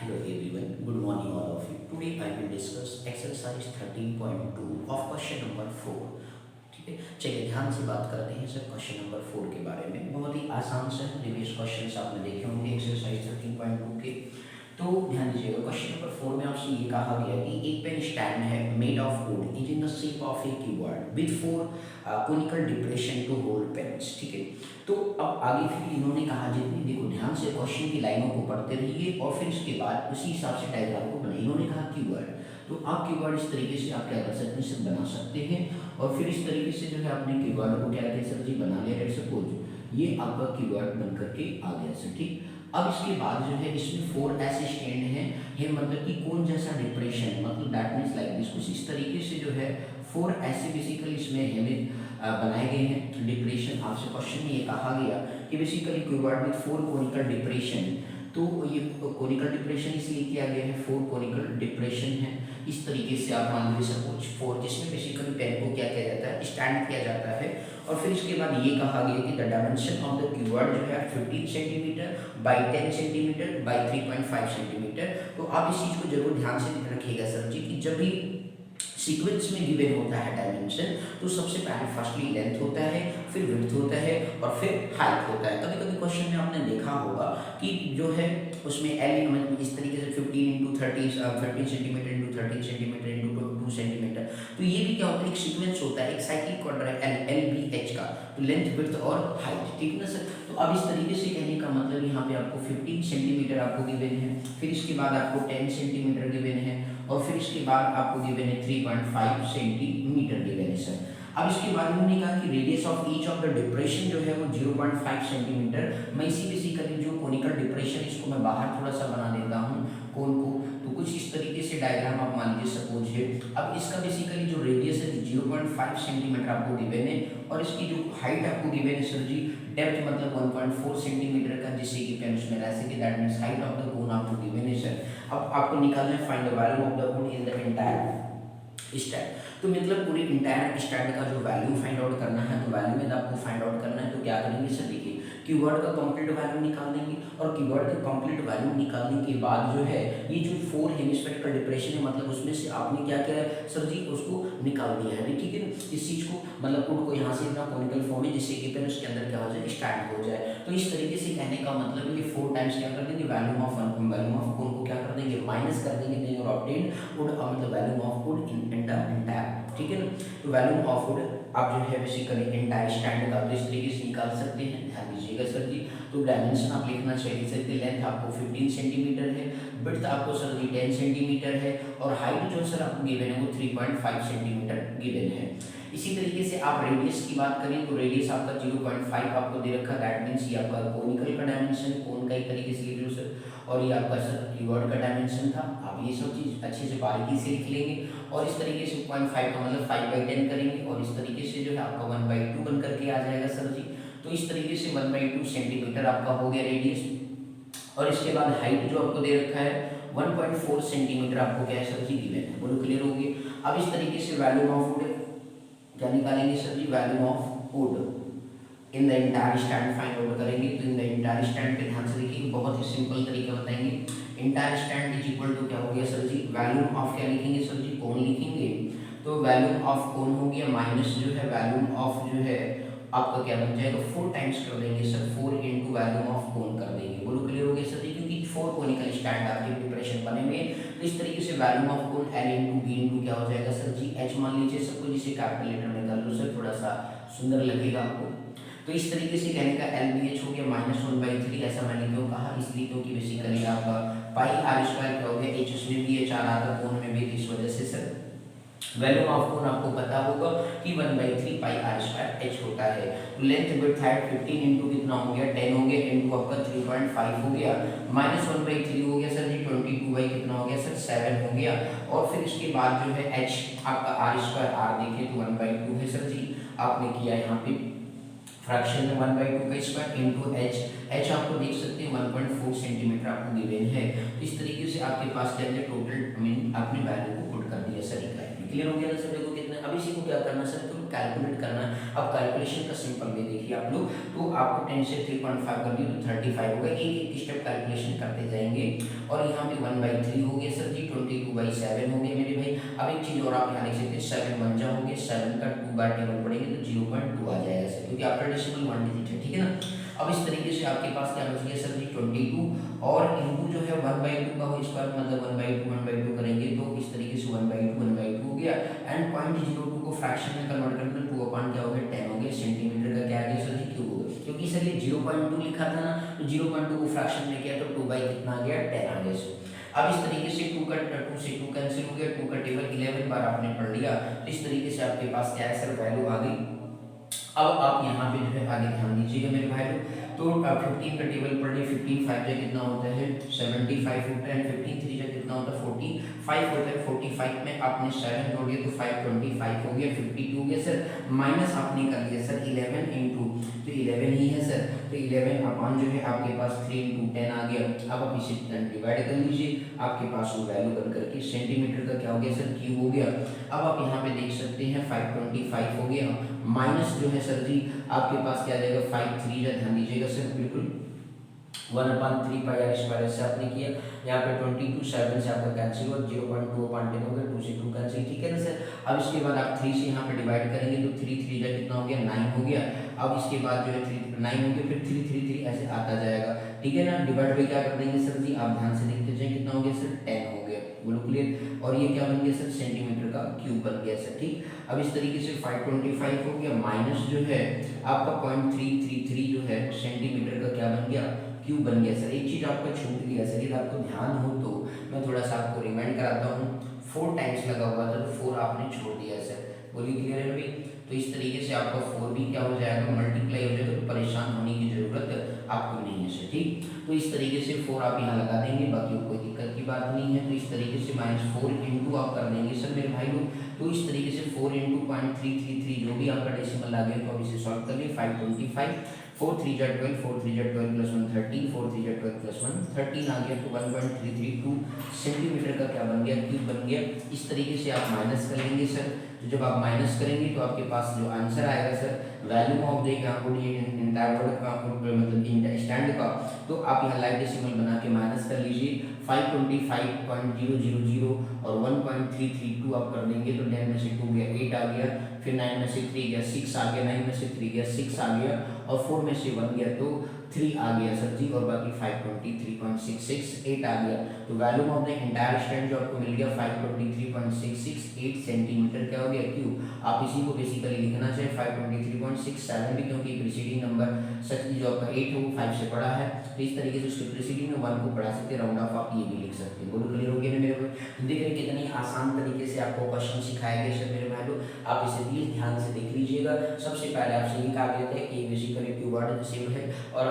Hello everyone, good morning all of you. Today I will discuss exercise 13.2 of question number 4. ठीक है, चलिए ध्यान से बात करते हैं सर क्वेश्चन नंबर 4 के बारे में। बहुत ही आसान से प्रीवियस क्वेश्चंस आपने देखे होंगे एक्सरसाइज 13.2 के। तो ध्यान दीजिएगा, क्वेश्चन नंबर 4 में आपसे ये कहा गया है कि एक पेन स्टैंड है made of wood is in the shape of a keyboard with 4 conical depression to hold pens. ठीक है, तो अब आगे फिर इन्होंने कहा, जितनी देखो ध्यान से क्वेश्चन की लाइनों को पढ़ते रहिए और फिर इसके बाद उसी हिसाब से डायग्राम को बनाइए। इन्होंने कहा कीवर्ड, तो आप कीवर्ड इस तरीके से आप क्या कर सकते हैं, इसे बना सकते हैं और फिर इस तरीके से जो है आपने कीवर्ड को क्या कहते हैं सर जी बना लिया। लेट्स सपोज ये आपका कीवर्ड बन करके आ गया सर। ठीक, अब इसके बाद जो है इसमें 4 ऐसे स्टैंड हैं, ये मतलब कि कौन जैसा डिप्रेशन, मतलब दैट मीन्स लाइक दिस, कुछ इस तरीके से जो है 4 ऐसे बेसिकली इसमें हमें बनाए गए हैं डिप्रेशन। आपसे क्वेश्चन में ये कहा गया कि basically keyword with 4 conical depression, तो ये कोनिकल डिप्रेशन इसलिए किया गया है, 4 कोनिकल डिप्रेशन है इस तरीके से आप मान लीजिए सपोज 4, जिसमें बेसिकली पेन को क्या किया जाता है, स्टैंड किया जाता है। और फिर इसके बाद ये कहा गया कि the dimension of the keyword जो है 15 centimetre by 10 centimetre by 3.5 centimetre. तो आप इस चीज़ को जरूर ध्यान से रखिएगा सर जी कि जब भी सीक्वेंस में गिवन होता है डायमेंशन, तो सबसे पहले फर्स्टली लेंथ होता है, फिर विड्थ होता है और फिर हाइट होता है। कभी कभी क्वेश्चन में आपने देखा होगा कि जो है उसमें एल इस तरीके से 15 into 13 centimetre into 13 centimetre into 2 centimetre, तो ये भी क्या होता है, एक सीक्वेंस होता है, एक साइक्लिक ऑर्डर है LBH का, तो लेंथ विड्थ और हाइट। ठीक है ना सर, तो अब इस तरीके से कहने का मतलब यहाँ पे आपको 15 सेंटीमीटर आपको गिवन है, फिर इसके बाद आपको 10 सेंटीमीटर गिवन है और फिर इसके बाद आपको गिवन है 3.5 सेंटीमीटर गिवन है सर। अब इसके बाद उन्होंने कहा कि radius of each of the depression जो है वो 0.5 सेंटीमीटर। मैं इसी बेसिकली जो कोनिकल डिप्रेशन इसको मैं बाहर थोड़ा सा बना देता हूँ कोन को, तो कुछ इस तरीके से डायग्राम आप मान लीजिए सपोज है। अब इसका बेसिकली जो रेडियस है 0.5 सेंटीमीटर आपको गिवन है और इसकी जो हाइट आपको गिवन है सर जी, डेप्थ मतलब 1.4 सेंटीमीटर का, जिससे कि पेन उसमें रह सके, that means height of the cone आपको गिवन है सर। अब आपको निकालना है find the value of the cone in the entire stand, तो मतलब पूरी इंटायर स्टैंड का जो वैल्यू फाइंड आउट करना है, तो वैल्यू में आपको फाइंड आउट करना है, तो क्या करेंगे सर देखिए, कीवर्ड का कंप्लीट वैल्यू निकाल देंगे और कीवर्ड का कंप्लीट वैल्यू निकालने के बाद जो है ये जो 4 हेमिस्फेरिकल का डिप्रेशन है, मतलब उसमें से आपने क्या किया है सर जी, उसको निकाल दिया है। ठीक है, इस चीज को मतलब कोड को यहाँ से इतना कॉनिकल फॉर्म है जिससे कि पेन उसके अंदर क्या हो जाए, स्टैंड हो जाए। तो इस तरीके से कहने का मतलब ये 4 टाइम्स क्या कर देंगे, वैल्यू ऑफ कोड को क्या कर देंगे, माइनस कर देंगे, देन और ऑब्टेन वुड, मतलब value of code in entire. ठीक है ना, तो वैल्यू ऑफ वुड आप जो है बेसिकली एंटायर स्टैंड का तो इस तरीके से निकाल सकते हैं। ध्यान दीजिएगा सर जी, तो डायमेंशन आप लिखना चाहिए सर कि लेंथ आपको 15 सेंटीमीटर है, विड्थ आपको सर जी 10 सेंटीमीटर है और हाइट जो सर आपको गिवन है वो 3.5 सेंटीमीटर गिवन है। इसी तरीके से आप रेडियस की बात करें तो रेडियस आपका 0.5 आपको दे रखा, दैट मींस ये आपका कोनिकल का डायमेंशन, कोन का एक तरीके से लिख लो सर, और ये आपका सर कीवर्ड का डायमेंशन था। आप ये सब चीज़ अच्छे से बारीकी से लिख लेंगे और इस तरीके से 0.5 का मतलब 5/10 करेंगे और इस तरीके से जो है आपका 1/2 बन करके आ जाएगा सर जी। तो इस तरीके से 1/2 सेंटीमीटर आपका हो गया रेडियस और इसके बाद हाइट जो आपको दे रखा है 1.4 सेंटीमीटर आपको क्या है सर जी गिवन है। बोलो क्लियर हो गई। अब इस तरीके से वैल्यू ऑफ वुड क्या निकालेंगे sir ji, value of wood in the entire stand find out करेंगे। तो इन द एंटायर स्टैंड पे ध्यान से देखिए, बहुत ही सिंपल तरीका बताएंगे। Entire stand is equal to क्या हो गया सर जी, वैल्यू ऑफ क्या लिखेंगे सर जी, कोन लिखेंगे, तो वैल्यू ऑफ कोन हो गया माइनस जो है वैल्यू ऑफ जो है आपका क्या बन जाएगा, 4 टाइम्स कर देंगे सर, 4 इंटू वैल्यू ऑफ कोन कर देंगे। बोलो क्लियर हो गया सर जी, क्योंकि 4 कोनिकल स्टैंड आपके डिप्रेशन बने हुए, तो इस तरीके से value of cone L into B into क्या हो जाएगा सर जी, H मान लीजिए सबको, जिसे कैलकुलेटर में कर लो सर, थोड़ा सा सुंदर लगेगा आपको। तो इस तरीके से कहने का LBH हो गया -1/3, ऐसा मैंने क्यों कहा, इसलिए क्योंकि बेसिकली आपका पाई r स्क्वायर क्या हो गया, H उसमें भी H आ रहा था कोन में भी, इस वजह से सर वैल्यू ऑफ कोन आपको पता होगा कि 1/3 पाई r स्क्वायर H होता है। तो लेंथ विड्थ हाइट 15 इंटू कितना हो गया, 10 हो गया, इंटू आपका 3.5 हो गया, -1/3 हो गया सर जी, 22 कितना हो गया सर, 7 हो गया और फिर इसके बाद जो है H आपका r स्क्वायर, r देखिए तो 1/2 है सर जी, आपने किया यहाँ पे फ्रैक्शन में 1/2 का स्क्वायर इंटू H आपको देख सकते हैं 1.4 सेंटीमीटर आपको गिवन है। इस तरीके से आपके पास क्या है टोटल, आपने वैल्यू को पुट कर दिया सर इकाई में। क्लियर हो गया ना सर। देखो कितने, अब इसी को क्या करना सर, तो कैलकुलेट करना है। अब कैलकुलेशन का सिंपल वे देखिए आप लोग, तो आपको 10 से 3.5 कर दिए तो 35 होगा। एक एक स्टेप कैलकुलेशन करते जाएंगे और यहाँ पे 1/3 हो गया सर जी, 22/7 हो गया मेरे भाई। अब एक चीज़ और आप यहाँ लिख सकते हैं, 7 1 जा हो गया, 7 का 2 बार टेबल पड़ेंगे तो 0.2 आ जाएगा सर, क्योंकि आफ्टर डेसिमल 1 डिजिट है, ठीक है ना। अब इस तरीके से आपके पास क्या बच गया सर जी 22 और इनटू जो है 1/2 का हो स्क्वायर, मतलब 1/2 करेंगे तो इस तरीके से 1/2 हो गया। एंड 0.02 को फ्रैक्शन में कन्वर्ट करना, 2 अपॉन क्या हो गया 10 हो गया, सेंटीमीटर का क्या आ गया सर जी क्यूब हो गया। क्योंकि सर ये 0.2 लिखा था ना, तो 0.2 को फ्रैक्शन में किया तो 2 बाई कितना आ गया 10 आ गया सर। अब इस तरीके से 2 से 2 कैंसिल हो गया, 2 का टेबल 11 बार आपने पढ़ लिया, तो इस तरीके से आपके पास क्या है सर वैल्यू आ गई। अब आप यहाँ पे जो है आगे ध्यान दीजिएगा मेरे भाई लोग, तो 15 का टेबल पढ़ लिया, 15 5 जा कितना होता है 75 होता है, 15 3 जा कितना होता है 45 होता है। 45 में आपने 7 जोड़ दिया तो 525 हो गया, 52 हो गया सर। माइनस आपने कर दिया सर 11 इंटू, तो 11 ही है सर, तो 11 अपॉन जो है आपके पास 3 इंटू 10 आ गया। अब आप इसे डिवाइड कर लीजिए, आपके पास वो वैल्यू बन करके सेंटीमीटर का क्या हो गया सर क्यूब हो गया। अब आप यहाँ पे देख सकते हैं 525 हो गया, माइनस जो है सर जी आपके पास क्या आ जाएगा 5 3 जा, ध्यान दीजिएगा सर बिल्कुल 1/3 पाई आर स्क्वायर से आपने किया, यहाँ पे 22 7 से आपका कैंसिल हुआ, 0.2 अपॉन 10 हो गया, 2 से 2 कैंसिल, ठीक है ना सर। अब इसके बाद आप 3 से यहाँ पे डिवाइड करेंगे तो 3 3 जा कितना हो गया 9 हो गया। अब इसके बाद जो है 3 9 हो गया, फिर 3 3 3 ऐसे आता जाएगा, ठीक है ना। डिवाइड बाई क्या कर देंगे सर जी, आप ध्यान से देखते जाए कितना हो गया सर 10 हो गया, बोलो क्लियर। और ये क्या बन गया सर सेंटीमीटर का क्यूब बन गया सर, ठीक। अब इस तरीके से 525 हो गया, माइनस जो है आपका 0.333 जो है सेंटीमीटर का क्या बन गया क्यूब बन गया सर। एक चीज आपका छूट गया सर, यदि आपको ध्यान हो तो मैं थोड़ा सा आपको रिमाइंड कराता हूँ, 4 टाइम्स लगा हुआ था तो 4 आपने छोड़ दिया सर, बोलिए क्लियर है भाई। तो इस तरीके से आपका 4 भी क्या हो जाएगा मल्टीप्लाई हो जाएगा, तो परेशान होने की जरूरत आपको नहीं है सर, ठीक। तो इस तरीके से 4 आप यहाँ लगा देंगे, बाकी कोई दिक्कत की बात नहीं है। तो इस तरीके से -4 इंटू आप कर देंगे सर मेरे भाई लोग, तो इस तरीके से 4 इंटू 0.333 जो भी आपका डेसिमल आ गया तो अब इसे सॉल्व कर लिए। 525 4 3 जा 12, 4 3 जा 12 प्लस 1 13, 4 3 जा 12 प्लस 1 13 आ गया, तो 1.332 सेंटीमीटर का क्या बन गया क्यूब बन गया। इस तरीके से आप माइनस कर लेंगे सर, तो जब आप माइनस करेंगे तो आपके पास जो आंसर आएगा sir value of the entire word का मतलब स्टैंड का, तो आप यहाँ लाइक डेसिमल बना के माइनस कर लीजिए। 525.000 और 1.332 आप कर देंगे तो 10 में से 2 गया 8 आ गया, फिर 9 में से 3 गया 6 आ गया, 9 में से 3 गया 6 आ गया, और 4 में से 1 गया तो 3 आ गया सर जी, और बाकी 523.668 आ गया। तो value of the entire stand जो आपको मिल गया 523.668 सेंटीमीटर क्या हो गया क्यूब। आप इसी को बेसिकली लिखना चाहिए 523.67 भी, क्योंकि प्रीसीडिंग नंबर सच जो आपका 8 है वो 5 से बड़ा है, तो इस तरीके से उसके प्रीसीडिंग में 1 को बढ़ा सकते हैं, राउंड ऑफ आप ये भी लिख सकते हैं। बोलो क्लियर हो गया ना मेरे को। देख रहे कितनी आसान तरीके से आपको क्वेश्चन सिखाया गया सर मेरे भाई लोग, आप इसे प्लीज ध्यान से देख लीजिएगा। सबसे पहले आपसे ये कहा गया था कि बेसिकली क्यूबॉइड शेप है और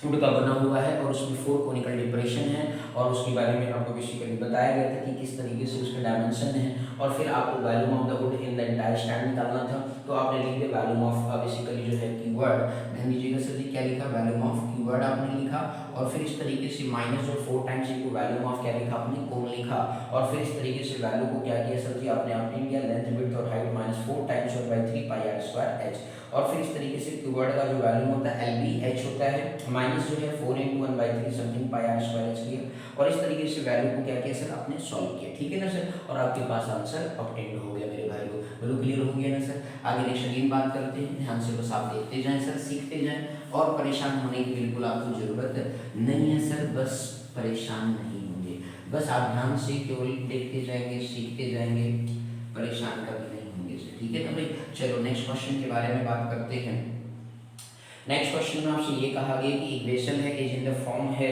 वुड का बना हुआ है और उसमें 4 कोनिकल डिप्रेशन है, और उसके बारे में आपको बेसिकली बताया गया था कि किस तरीके से उसके डायमेंशन है, और फिर आपको volume of the wood in the entire stand निकालना था। तो आपने लिख दिया वैल्यूम ऑफ बेसिकली जो है कीवर्ड, ध्यान दीजिएगा सर जी क्या लिखा वैल्यूम ऑफ कीवर्ड आपने लिखा, और फिर इस तरीके से माइनस और 4 टाइम्स इनको वैल्यूम ऑफ क्या लिखा आपने कोण लिखा, और फिर इस तरीके से वैल्यू को क्या किया सर जी आपने ऑब्टेन किया लेंथ विड्थ और हाइट -4 टाइम्स और by 3 pi are square h, और फिर इस तरीके से कीवर्ड का जो वैल्यूम होता है एल बी एच होता है, माइनस जो है 4 into 1/3 something pi are square h किया, और इस तरीके से वैल्यू को क्या किया सर आपने सॉल्व किया, ठीक है ना सर, और आपके पास आंसर ऑब्टेन हो गया मेरे भाई को। बोलो क्लियर हो गया ना सर। आगे नेक्स्ट अगेन बात करते हैं, ध्यान से बस आप देखते जाएं सर, सीखते जाएं, और परेशान होने की बिल्कुल आपको जरूरत नहीं है सर, बस परेशान नहीं होंगे, बस आप ध्यान से केवल देखते जाएंगे सीखते जाएंगे, परेशान कभी नहीं होंगे सर, ठीक है ना भाई। चलो नेक्स्ट क्वेश्चन के बारे में बात करते हैं। नेक्स्ट क्वेश्चन में आपसे ये कहा गया कि एक वेसल है इज इन द फॉर्म है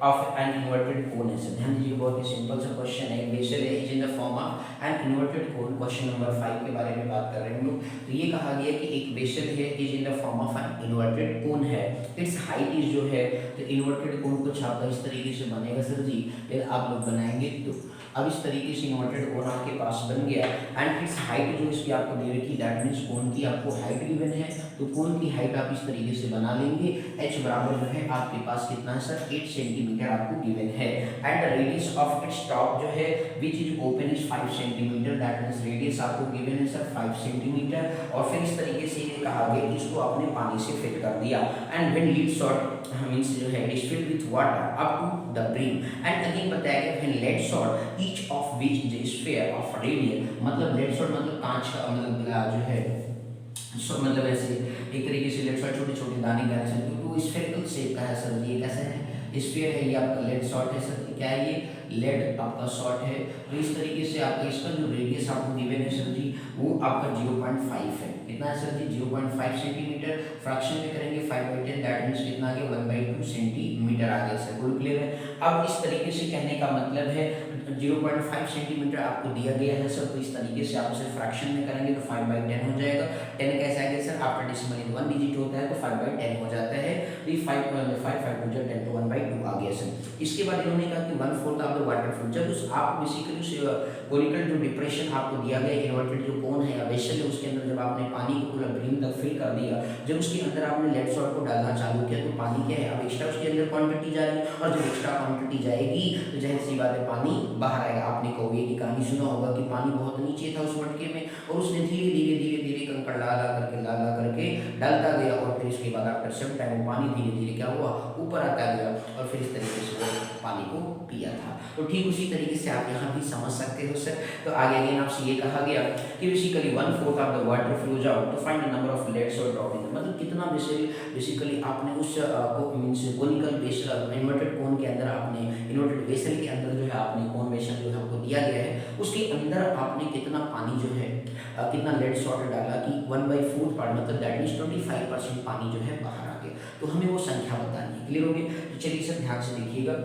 ऑफ एन इन्वर्टेड कोन है सर, ध्यान दीजिए बहुत ही सिंपल सा क्वेश्चन है, एक वेसल है is in the form of an inverted cone, question number 5 के बारे में बात कर रहे हैं हम लोग। तो ये कहा गया कि एक वेसल है is in the form of an inverted कोन है, इट्स हाइट इज जो है, तो इन्वर्टेड कोन कुछ आपका इस तरीके से बनेगा सर जी, फिर आप लोग बनाएंगे तो अब इस तरीके से इन्वर्टेड कोन आपके पास बन गया, एंड इट्स हाइट जो इसकी आपको दे रखी दैट मींस कोन की आपको हाइट गिवन है, तो कोन की हाइट आप इस तरीके से बना लेंगे, h बराबर जो है आपके पास कितना है सर 8 सेंटीमीटर सेंटीमीटर आपको गिवन है। And the radius of its top जो है which is open is 5 centimetre, that means radius आपको गिवन है सर 5 सेंटीमीटर। और फिर इस तरीके से ये कहा गया कि इसको आपने पानी से फिल कर दिया। And when lead shot means जो है it is filled with water up to the brim. And again बताया गया when lead shot each of which the sphere of radius, मतलब लेड सॉल्ट मतलब कांच का मतलब जो है मतलब ऐसे एक तरीके से लेड सॉल्ट छोटे छोटे दाने का है सर, तो स्फेरिकल शेप का है सर। ये कैसा है, स्फीयर है, ये आपका लेड सॉल्ट है सर। क्या है ये, लेड आपका सॉल्ट है। तो इस तरीके से आपका इसका जो रेडियस आपको गिवन है सर जी वो आपका 0.5 है। कितना है सर जी, 0.5 सेंटीमीटर। फ्रैक्शन में करेंगे 5/10, दैट मींस कितना आ गया 1/2 सेंटीमीटर आ गया सर। बिल्कुल क्लियर है। अब इस तरीके से कहने का मतलब है 0.5 सेंटीमीटर आपको दिया गया है सर, तो इस तरीके से आप उसे फ्रैक्शन में करेंगे तो 5/10 हो जाएगा। 10 कैसे आएगा sir, after decimal in 1 digit होता है तो 5/10 हो जाता है। तो ये 5 5 2 10 तो 1/2 आ गया सर। इसके बाद इन्होंने कहा कि 1/4 ऑफ द वाटर फ्लो, जब उस आप बेसिकली उस कोनिकल जो डिप्रेशन आपको दिया गया इन्वर्टेड जो कोन है या वेसल है उसके अंदर जब आपने पानी को पूरा ब्रीम तक फिल कर दिया, जब उसके अंदर आपने लेड सॉल्ट को डालना चालू किया तो पानी क्या है, अब एक्स्ट्रा उसके अंदर क्वांटिटी जा रही है, और जब एक्स्ट्रा क्वांटिटी जाएगी तो जाहिर सी बात है पानी बाहर आएगा। आपने कौवे की कहानी सुना होगा कि पानी बहुत नीचे था उस मटके में और उसने धीरे धीरे धीरे धीरे कंकड़ ला ला करके डालता गया, और फिर इसके बाद आफ्टर सम टाइम पानी धीरे धीरे क्या हुआ ऊपर आता गया, और फिर इस तरीके से वो पानी को पिया था। तो ठीक उसी तरीके से आप यहाँ भी समझ सकते हो सर। तो आगे अगेन आपसे ये कहा गया कि basically 1/4 of the water flows out to find the number of leads और ड्रॉप इन, मतलब कितना बेसिकली आपने उस means conical vessel inverted cone के अंदर आपने इन्वर्टेड वेसल के अंदर जो है आपने कोन वेसल जो है आपको दिया गया है उसके अंदर आपने कितना पानी जो है कितना लेड सॉल्ट डाला कि 1/4 पार्ट मतलब दैट मींस 25% पानी जो है बाहर आ गया। तो हमें वो संख्या बतानी है। क्लियर हो गया। तो चलिए सर ध्यान से देखिएगा,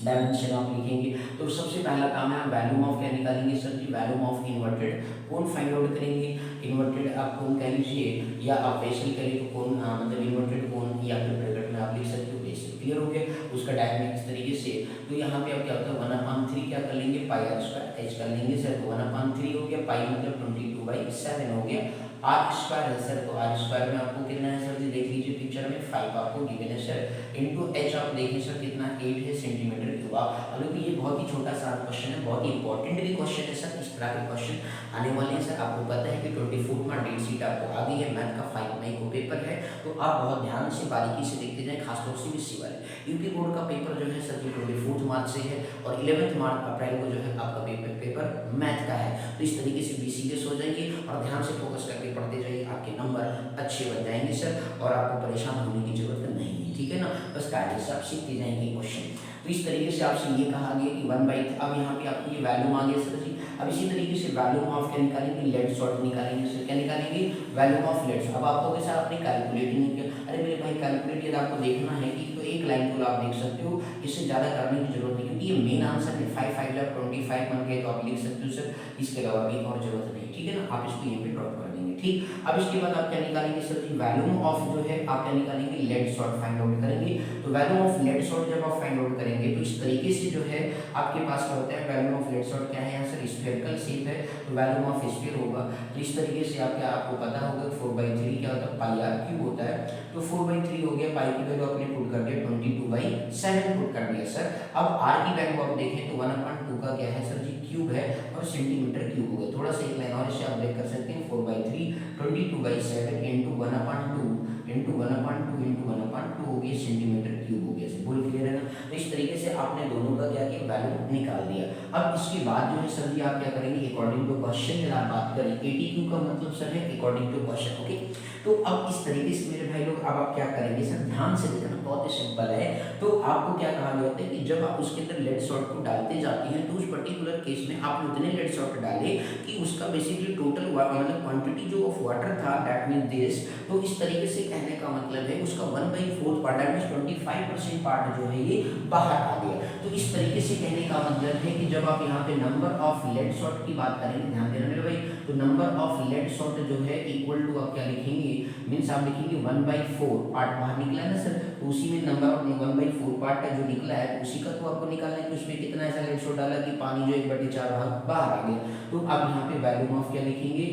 डायमेंशन आप लिखेंगे तो सबसे पहला काम है वैल्यूम ऑफ क्या निकालेंगे sir ji, volume of inverted cone find out करेंगे। इन्वर्टेड आप कोन कह लीजिए या आप वेसल करिए तो कोन मतलब इन्वर्टेड कोन या फिर ब्रैकेट में आप लिख सकते हो वेसल। क्लियर हो गया। उसका डायग्राम इस तरीके से, तो यहाँ पे अब क्या होता है 1/3 क्या कर लेंगे पाई आर स्क्वायर एच कर लेंगे सर, तो 1/3 हो गया, पाई मतलब 22/7 हो गया। आर स्क्वायर है सर, तो आर स्क्वायर में आपको कितना है सर जी देख लीजिए पिक्चर में 5 आपको गिवन है सर, इनटू एच आप देखिए सर कितना 8 है सेंटीमीटर क्यूब। अभी ये बहुत ही छोटा सा क्वेश्चन है, बहुत ही इंपॉर्टेंट भी क्वेश्चन है सर। इस तरह के क्वेश्चन आने वाले हैं सर। आपको पता है कि 24 मार्क डेट शीट आपको आ गई है, मैथ का 5 मई को पेपर है, तो आप बहुत ध्यान से बारीकी से देखते जाएं, खासतौर से बीसी वाले। यूपी बोर्ड का पेपर जो है सर जी 24 मार्च से है और 11 मार्च अप्रैल को जो है आपका पेपर मैथ का है। तो इस तरीके से बी सीरियस हो जाइए और ध्यान से फोकस करके पढ़ते जाइए, आपके नंबर अच्छे बन जाएंगे सर और आपको परेशान होने की जरूरत नहीं है। ठीक है ना, बस कायदे से आप सीखते जाएंगे क्वेश्चन। तो इस तरीके से आपसे ये कहा गया कि 1/3, अब यहाँ पे आपको ये वैल्यूम आ गया सर जी। अब इसी तरीके से वैल्यूम ऑफ क्या निकालेंगे, लेड सॉल्ट निकालेंगे सर। क्या निकालेंगे, वैल्यूम ऑफ लेड। अब आपको कैसा आपने कैलकुलेट नहीं किया, अरे मेरे भाई कैलकुलेट यदि आपको देखना है कि तो एक लाइन को आप देख सकते हो, इससे ज़्यादा करने की जरूरत नहीं, क्योंकि ये मेन आंसर है। 5 5 25 बन गए तो आप लिख सकते हो सर, इसके अलावा भी और जरूरत नहीं। ठीक है ना, आप इसको यहाँ पे ड्रॉप कर देंगे। ठीक, अब इसके बाद आप क्या निकालेंगे सर जी, वैल्यूम ऑफ जो है आप क्या निकालेंगे, लेड सॉल्ट फाइंड आउट करेंगे। तो वैल्यूम ऑफ लेड सॉल्ट जब आप फाइंड आउट करेंगे तो इस तरीके से जो है आपके पास क्या होता है, वैल्यूम ऑफ लेड सॉल्ट क्या है यहाँ सर, स्फेरिकल शेप है, तो वैल्यूम ऑफ स्फीयर होगा। तो इस तरीके से आप क्या आपको पता होगा 4/3 क्या होता है, पाई आर क्यूब होता है। तो 4/3 हो गया, पाई की वैल्यू आपने पुट कर दिया 22/7 पुट कर दिया सर। अब आर की वैल्यू आप देखें तो 1/2 का क्या है सर जी, क्यूब है और सेंटीमीटर क्यूब होगा। थोड़ा सा एक लाइन और इसे आप ब्रेक कर सकते हैं, 4/3 22/7 इंटू 1/2 इंटू 1/2 हो गया सेंटीमीटर क्यूब हो गया। बोल क्लियर है ना। तो इस तरीके से आपने दोनों का क्या किया, वैल्यू निकाल दिया। अब इसके बाद जो है सर जी आप क्या करेंगे, अकॉर्डिंग टू क्वेश्चन अगर आप बात करें, ATQ का मतलब सर है अकॉर्डिंग टू क्वेश्चन। ओके, तो अब इस तरीके से मेरे भाई लोग अब आप क्या करेंगे सर, ध्यान से देखना, बहुत ही सिंपल है। तो आपको क्या कहा गया है कि जब आप उसके अंदर लेड सॉल्ट को डालते जाते हैं तो उस पर्टिकुलर केस में आप उतने लेड सॉल्ट डाले कि उसका बेसिकली टोटल मतलब क्वांटिटी जो ऑफ वाटर था दैट मीन दिस। तो इस तरीके से कहने का मतलब है उसका 1/4 पार्ट दैट मीन 25% पार्ट जो है ये बाहर आ गया। तो इस तरीके से कहने का मतलब है कि जब आप यहाँ पे नंबर ऑफ लेड सॉल्ट की बात करेंगे, ध्यान देना मेरे भाई, तो नंबर ऑफ लेड सॉल्ट जो है इक्वल टू आप क्या लिखेंगे, मीन्स आप लिखेंगे 1/4 पार्ट बाहर निकला है ना सर, तो उसी में नंबर ऑफ 1/4 पार्ट का जो निकला है तो उसी का तो आपको निकालना है कि उसमें कितना ऐसा लेड सॉल्ट डाला कि पानी जो 1/4 भाग बाहर आ गया। तो आप यहाँ पे वैल्यूम ऑफ क्या लिखेंगे,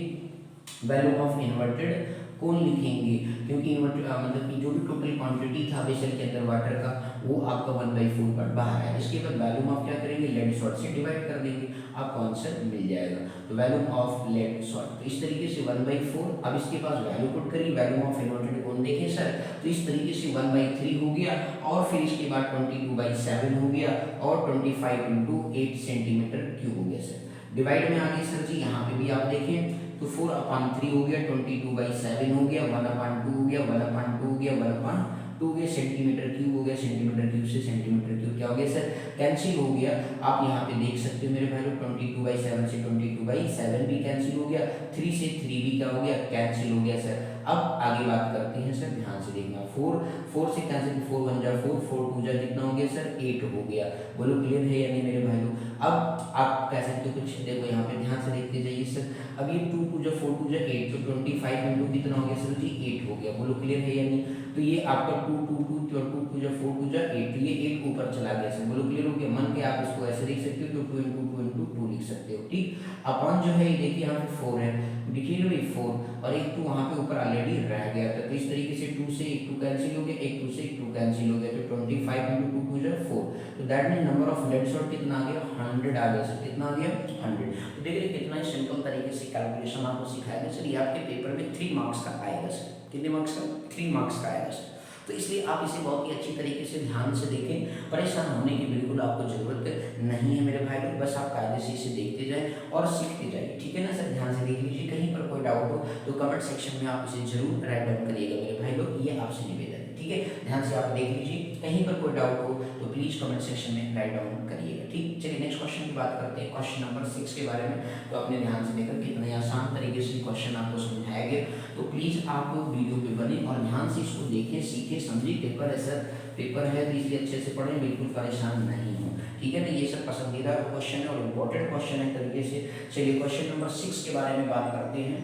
वैल्यूम ऑफ इन्वर्टेड कोन लिखेंगे, क्योंकि इन्वर्टेड मतलब कि जो भी टोटल क्वांटिटी था वेसल के अंदर वाटर का वो आपका 1/4 पार्ट बाहर है। इसके बाद वैल्यूम ऑफ क्या करेंगे, लेड सॉल्ट से डिवाइड कर देंगे, आपको आंसर मिल जाएगा। तो वैल्यूम ऑफ लेड सॉल्ट, तो इस तरीके से 1/4। अब इसके पास वैल्यू पुट करिए, वैल्यूम ऑफ इन्वर्टेड कोन देखें सर, तो इस तरीके से 1/3 हो गया, और फिर इसके बाद 22/7 हो गया, और 25 × 8 सेंटीमीटर क्यूब हो गया सर। डिवाइड में आ गई सर जी, यहाँ पे भी आप देखें तो 4/3 हो गया, 22/7 हो गया, 1/2 हो गया, 1/2 हो गया, 1/2 हो गया, सेंटीमीटर क्यूब हो गया, सेंटीमीटर क्यूब से सेंटीमीटर क्यूब क्या हो गया सर, कैंसिल हो गया। आप यहाँ पे देख सकते हो मेरे भाई लोग, 22/7 से 22/7 भी कैंसिल हो गया, 3 से 3 भी क्या हो गया, कैंसिल हो गया सर। अब आगे बात करते हैं सर, ध्यान से देखना, 4 से कैंसिल, 4 1 जा 4, 4 2 जा कितना हो गया सर, 8 हो गया। बोलो क्लियर है या नहीं मेरे भाई लोग। अब आप कह सकते हो कुछ, देखो यहाँ पे ध्यान से देखते जाइए सर। अब ये 2 2 जा 4 2 जा 8, तो 25 × कितना हो गया सर जी, 8 हो गया। बोलो क्लियर है या नहीं। तो ये आपका 2 2 2 2 2 जा 4 2 जा 8, तो ये 8 ऊपर चला गया सर। बोलो क्लियर हो गया। मन के आप इसको ऐसे देख सकते हो, तो 2 × 2 × 2 लिख सकते हो, ठीक। अपन जो है ये देखिए यहाँ पे 4 है, देखिए ना भाई 4, और एक 2 वहाँ पे ऊपर ऑलरेडी रह गया था, तो इस तरीके से 2 से 1 2 कैंसिल हो गया, 1 2 से 1 2 कैंसिल हो गया, तो 25 × 2 2 जा 4, तो that mean number of lead shot कितना आ गया, 100 आ गया सर। कितना आ गया, 100। तो देखिए कितना ही सिंपल तरीके से कैलकुलेशन आपको सिखाया गया सर। ये आपके पेपर में 3 मार्क्स का आएगा सर। कितने मार्क्स का, 3 मार्क्स का आएगा सर। तो इसलिए आप इसे बहुत ही अच्छी तरीके से ध्यान से देखें, परेशान होने की बिल्कुल आपको जरूरत नहीं है मेरे भाई लोग। बस आप कायदे से इसे देखते जाएं और सीखते जाइए, ठीक है ना सर। ध्यान से देख लीजिए, कहीं पर कोई डाउट हो तो कमेंट सेक्शन में आप इसे जरूर राइट डाउन करिएगा मेरे भाई लोग, ये आपसे निवेदन है, ठीक है। ध्यान से आप देख लीजिए, कहीं पर कोई डाउट हो तो प्लीज कमेंट सेक्शन में राइट डाउन करिएगा, ठीक। चलिए नेक्स्ट क्वेश्चन की बात करते हैं, क्वेश्चन नंबर 6 के बारे में। तो अपने ध्यान से देखकर कितने आसान तरीके से क्वेश्चन आपको समझाया गया, तो प्लीज आप वीडियो पे बने और ध्यान से इसको देखें, सीखें, समझिए। पेपर है सर, पेपर है तो इसलिए अच्छे से पढ़ें, बिल्कुल परेशान नहीं हो, ठीक है ना। ये सब पसंदीदा क्वेश्चन है और इम्पोर्टेंट क्वेश्चन है तरीके से। चलिए क्वेश्चन नंबर 6 के बारे में बात करते हैं,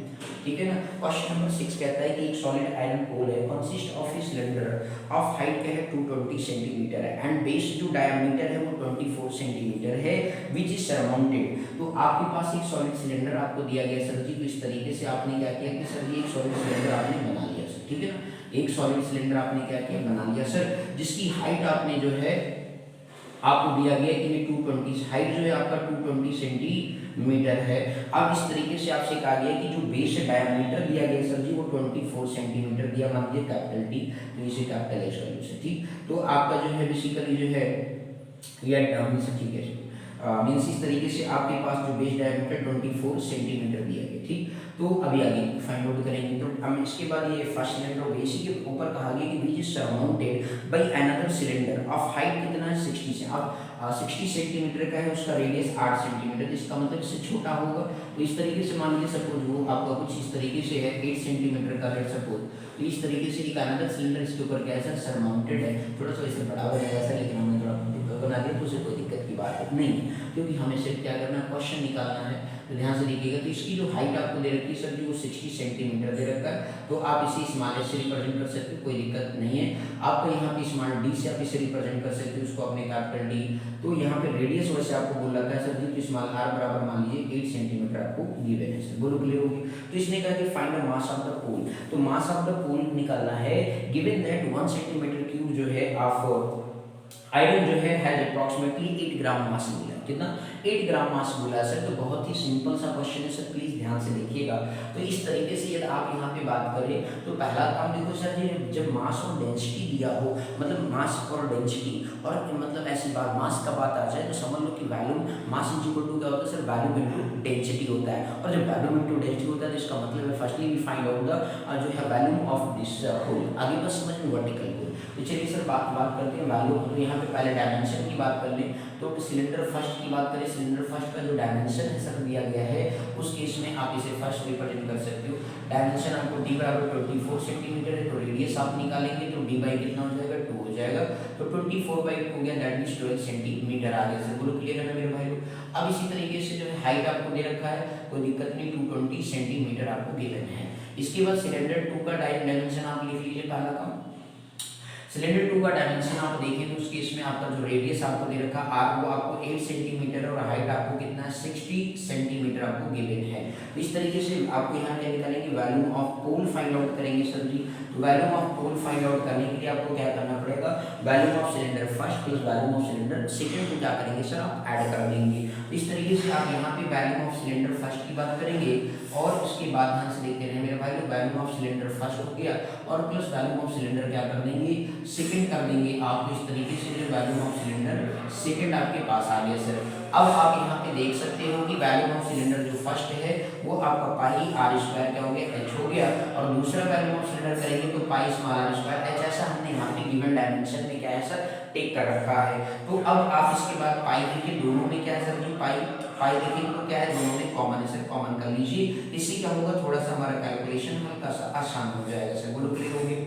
ठीक है ना। क्वेश्चन नंबर 6 कहता है कि एक सॉलिड आयरन पोल है, consist of a cylinder of height क्या है 220 सेंटीमीटर है, एंड बेस जो डायमीटर है वो 24 सेंटीमीटर है, विच इज सरमाउंटेड। तो आपके पास एक सॉलिड सिलेंडर आपको दिया गया सर जी, तो इस तरीके से आपने क्या किया कि सर ये एक सॉलिड सिलेंडर आपने बना लिया सर, ठीक है ना। एक सॉलिड सिलेंडर आपने क्या किया, बना लिया सर, जिसकी हाइट आपने जो है आपको दिया गया कि 220, हाइट जो है आपका 220 सेंटीमीटर है। अब इस तरीके से आपसे कहा गया कि जो बेस डायमीटर दिया गया सर जी वो 24 सेंटीमीटर दिया, मान लीजिए कैपिटल टी, तो इसे कैपिटल एस वैल्यू से, ठीक। तो आपका जो है बेसिकली जो है ये ठीक है मीन्स इस तरीके से आपके पास जो बेस डायमीटर 24 सेंटीमीटर दिया गया, ठीक। तो अभी आगे फाइंड आउट करेंगे। तो हम इसके बाद ये फर्स्ट सिलेंडर बेस के ऊपर कहा गया कि which is surmounted by another cylinder of height कितना है 60 से, अब 60 सेंटीमीटर का है, उसका रेडियस 8 सेंटीमीटर, इसका मतलब इससे छोटा होगा। तो इस तरीके से मान लीजिए सपोज वो आपका कुछ इस तरीके से है 8 सेंटीमीटर का है सपोज, तो इस तरीके से एक अनदर सिलेंडर इसके ऊपर क्या है सरमाउंटेड है, थोड़ा सा इसे बड़ा बनेगा सर, लेकिन हमने थोड़ा बना दिया तो उसे कोई दिक्कत की बात नहीं है, क्योंकि हमें सिर्फ क्या करना है, क्वेश्चन निकालना है। तो ध्यान से देखिएगा, तो इसकी जो हाइट आपको दे रखी है सर जी वो 60 सेंटीमीटर दे रखा है, तो आप इसे स्मॉल एस से रिप्रेजेंट कर सकते हो, कोई दिक्कत नहीं है। आपको यहाँ पे स्मॉल डी से आप इसे रिप्रेजेंट कर सकते हो, उसको अपने कैपिटल डी। तो यहाँ पे रेडियस वैसे आपको बोल रखा है सर जी, तो स्मॉल आर बराबर मान लीजिए 8 सेंटीमीटर आपको गिवन है सर। बोलो क्लियर होगी। तो इसने कहा कि find the mass of the pole, तो मास ऑफ द पोल निकालना है, गिवन दैट 1 सेंटीमीटर क्यूब जो है ऑफ आयरन जो है हैज अप्रॉक्सीमेटली 8 ग्राम मास मिला, कितना 8 ग्राम मास मिला सर। तो बहुत ही सिंपल सा क्वेश्चन है सर, प्लीज ध्यान से देखिएगा। तो इस तरीके से यदि आप यहाँ पे बात करें तो पहला काम देखो सर जी, जब मास और डेंसिटी दिया हो, मतलब मास और डेंसिटी, और मतलब ऐसी बात मास का बात आ जाए तो समझ लो कि volume mass is equal to क्या होता है सर, वैल्यूम इनटू डेंसिटी होता है। और जब वैल्यूम इनटू डेंसिटी होता है तो इसका मतलब है firstly we find out the जो है वैल्यूम ऑफ दिस होल। आगे बस समझ में वर्टिकल होल। तो चलिए सर बात करते हैं वैल्यू। तो यहाँ पे पहले डायमेंशन की बात कर लें, तो सिलेंडर फर्स्ट की बात करें, सिलेंडर फर्स्ट का जो डायमेंशन है सर दिया गया है, उस केस में आप इसे फर्स्ट रिप्रेजेंट कर सकते हो। डायमेंशन आपको डी बराबर 24 सेंटीमीटर है, तो रेडियस आप निकालेंगे तो डी बाई कितना हो जाएगा 2 हो जाएगा, तो 24/2 हो गया, दैट मींस 12 सेंटीमीटर आ गया सर। बोलो क्लियर है ना मेरे भाई लोग। अब इसी तरीके से जो है हाइट आपको दे रखा है, कोई दिक्कत नहीं, 220 सेंटीमीटर आपको गिवन है। इसके बाद सिलेंडर 2 का डायमेंशन आप लिख लीजिए, पहला काम सिलेंडर 2 का डायमेंशन आप देखें तो उसके इसमें आपका जो रेडियस आपको दे रखा आर वो आपको 8 सेंटीमीटर और हाइट आपको कितना है 60 सेंटीमीटर आपको गिवन है। तो इस तरीके से आपको यहाँ क्या निकालेंगे, volume of pole find out करेंगे सर जी। तो volume of pole find out करने के लिए आपको क्या करना पड़ेगा, volume of cylinder first plus volume of cylinder second को क्या करेंगे सर आप ऐड कर देंगे। तो इस तरीके से आप यहाँ पे वैल्यूम ऑफ सिलेंडर फर्स्ट की बात करेंगे और उसके बाद ध्यान से देखते रहे मेरे भाई, वैल्यूम ऑफ सिलेंडर फर्स्ट हो गया और प्लस वैल्यूम ऑफ सिलेंडर क्या कर देंगे, सेकंड कर देंगे आप। तो इस तरीके से जो वैल्यूम ऑफ सिलेंडर सेकंड आपके पास आ गया सर। अब आप यहाँ पे देख सकते हो कि वैल्यूम ऑफ सिलेंडर जो फर्स्ट है वो आपका पाई आर स्क्वायर क्या हो गया एच हो गया, और दूसरा वैल्यूम ऑफ सिलेंडर करेंगे तो pi small r square h, ऐसा हमने यहाँ पे गिवन डायमेंशन में क्या है सर टेक कर रखा है। तो अब आप इसके बाद पाई देखिए दोनों में क्या है सर जी, पाई देखेंगे तो क्या है दोनों में कॉमन है सर, कॉमन कर लीजिए। इससे क्या होगा, थोड़ा सा हमारा कैलकुलेशन हल्का सा आसान हो जाएगा सर, बोलो क्लियर हो गया।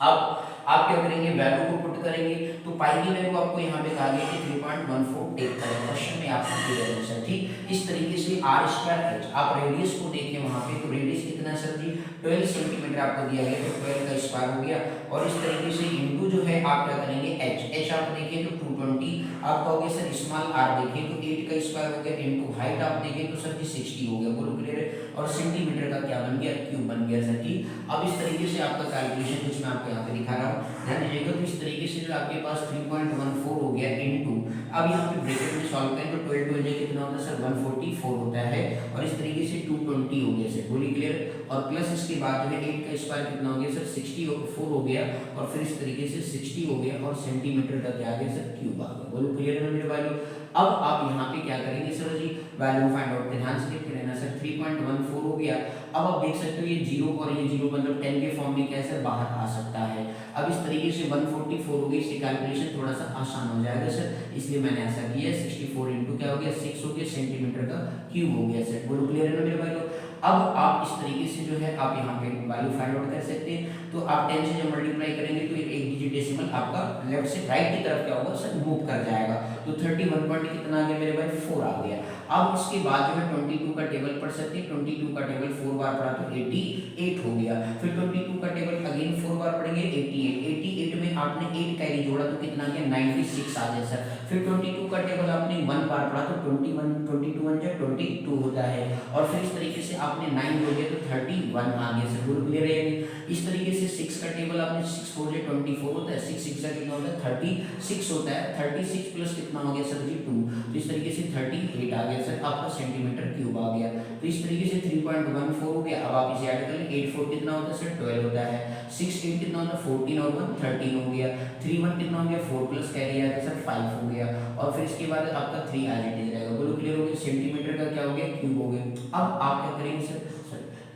अब आप क्या करेंगे, वैल्यू को पुट करेंगे तो पाई की वैल्यू आपको यहाँ पे कहा गया कि 3.14 टेक करें, क्वेश्चन में आपको दे रहे हैं सर ठीक। इस तरीके से आर स्क्वायर एच, आप रेडियस को देखें वहाँ पे तो रेडियस कितना है सर जी 12 सेंटीमीटर आपको दिया गया, तो 12 का स्क्वायर हो गया, और इस तरीके से इंटू जो है आप क्या करेंगे एच आप देखिए तो 220 आपका हो गया सर, स्मॉल आर देखिए तो 8 का स्क्वायर हो गया, इंटू हाइट आप देखिए तो सर जी 60 हो गया, बोलो क्लियर है, और सेंटीमीटर का क्या बन गया क्यूब बन गया सर ठीक। अब इस तरीके से आपका कैलकुलेशन कुछ मैं आपको यहाँ पे दिखा रहा हूँ, ध्यान दीजिएगा। तो इस तरीके से जो आपके पास 3.14 हो गया इनटू, अब यहाँ पे ब्रैकेट में सॉल्व करें तो 12 12 कितना होता है सर 144 होता है, और इस तरीके से 220 हो गया सर, बोलिए क्लियर, और प्लस इसके बाद जो है 8 का स्क्वायर कितना हो गया सर 64 हो गया, और फिर इस तरीके से 60 हो गया, और सेंटीमीटर का क्या आ गया सर क्यूब आ गया, बोलो क्लियर है मेरे भाई। अब आप यहाँ पे क्या करेंगे sir ji, value find out ध्यान से देखते रहना सर, 3.14 हो गया। अब आप देख सकते हो ये 0 और ये 0 मतलब 10 के फॉर्म में कैसे बाहर आ सकता है। अब इस तरीके से 144 हो गई, इससे कैलकुलेशन थोड़ा सा आसान हो जाएगा सर, इसलिए मैंने ऐसा किया। 64 इंटू क्या हो गया 6 हो गया, सेंटीमीटर का क्यूब हो गया सर, बोलो क्लियर है ना मेरे भाई। अब आप इस तरीके से जो है आप यहाँ पे वैल्यू फाइंड आउट कर सकते हैं। तो आप 10 से जब मल्टीप्लाई करेंगे तो एक डिजिट डेसिमल आपका लेफ्ट से राइट की तरफ क्या होगा सर मूव कर जाएगा, तो 31 पॉइंट कितना आ गया मेरे भाई 4 आ गया। अब इसके बाद जो है 22 का टेबल पढ़ सकते हैं, 22 का टेबल 4 बार पढ़ा तो 88 हो गया, फिर 22 का टेबल अगेन 4 बार पढ़ेंगे 88 में आपने 8 कैरी जोड़ा तो कितना गया 96 आ गया सर। फिर 22 का टेबल आपने 1 बार पढ़ा तो 21 22 1 जा 22 होता है, और फिर इस तरीके से आपने 9 जोड़ दिया तो 31 आ गया सर, बोलो क्लियर है। इस तरीके से 6 का टेबल आपने 6 4 जा 24 होता है, 6 6 जा कितना होता है 36 होता है, 36 प्लस कितना हो गया सर जी 2, तो इस तरीके से 38 आ गया सर आपका सेंटीमीटर क्यूब आ गया। तो इस तरीके से 3.14 हो गया। अब आप इसे ऐड कर लें, 8 4 कितना होता है सर 12 होता है, 6 8 कितना होता है 14 और 1 13 हो गया, 3 1 कितना हो गया 4 प्लस कैरी आया सर 5 हो गया, और फिर इसके बाद आपका 3 एज इट इज रहेगा, बोलो क्लियर हो गया। सेंटीमीटर का क्या हो गया क्यूब हो गया। अब आप क्या करेंगे सर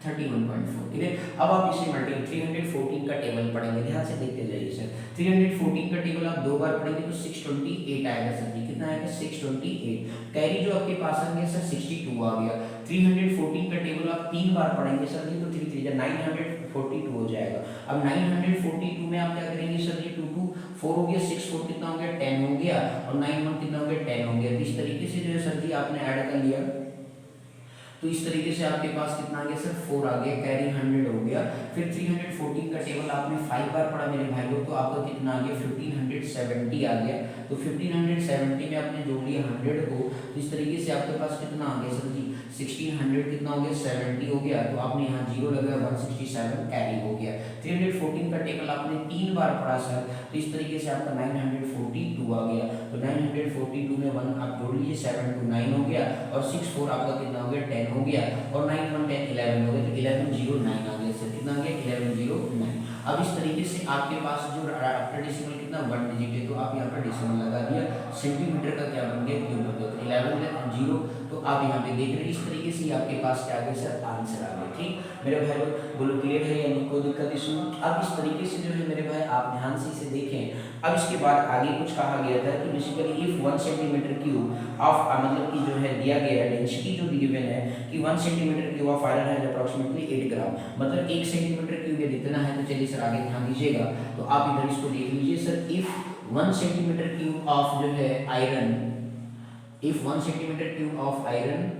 31.4 ठीक है। अब आप इसे मल्टीप्लाई 314 का टेबल पढ़ेंगे, ध्यान से देखते जाइए सर। 314 का टेबल आप 2 बार पढ़ेंगे तो 628 आएगा सर जी, कितना आएगा 628, कैरी जो आपके पास आ गया सर 62 आ गया। 314 का टेबल आप 3 बार पढ़ेंगे सर जी तो 3 3 942 हो जाएगा। अब 942 में आप क्या करेंगे सर जी 2 2 4 हो गया, 6 4 कितना हो गया 10 हो गया, और 9 1 कितना हो गया 10 हो गया। तो इस तरीके से जो है सर जी आपने ऐड कर लिया, तो इस तरीके से आपके पास कितना आ गया सर 4 आ गया, कैरी 100 हो गया। फिर 314 का टेबल आपने 5 बार पढ़ा मेरे भाइयों, तो आपका कितना आ गया 1570 आ गया। तो 1570 में आपने जोड़ लिया 100 को, तो इस तरीके से आपके पास कितना आ गया सर जी 1600 कितना हो गया 70 हो गया, तो आपने यहाँ 0 लगाया 167 कैरी हो गया। 314 का टेबल आपने 3 बार पढ़ा सर, तो इस तरीके से आपका 942 आ गया। तो 942 में 1 आप जोड़ लीजिए 7 to 9 हो गया, और 6 4 आपका कितना हो गया 10 हो गया, और 9 1 10 11 हो गया, तो 1109 आ गया सर, कितना आ गया 1109। अब इस तरीके से आपके पास जो आफ्टर डेसिमल कितना 1 डिजिट है, तो आप यहाँ पर डेसिमल लगा दिया, सेंटीमीटर का क्या बन गया क्यूब बन गया, तो 11 0, तो आप यहाँ पे देख रहे हैं इस तरीके से आपके पास क्या आ गया सर आंसर आ गया। ठीक मेरे भाई बोलो क्लियर है या नहीं, कोई दिक्कत इसमें। अब इस तरीके से जो है मेरे भाई आप ध्यान से इसे देखें। अब इसके बाद आगे कुछ कहा गया था कि basically if 1 centimetre cube of मतलब कि जो है दिया गया है डेंसिटी जो गिवन है कि 1 सेंटीमीटर क्यूब ऑफ आयरन है अप्रोक्सीमेटली 8 ग्राम, मतलब 1 सेंटीमीटर क्यूब यदि इतना है, तो चलिए सर आगे ध्यान दीजिएगा। तो आप इधर इसको देख लीजिए sir, if 1 centimetre cube of जो है iron, if 1 centimetre cube of iron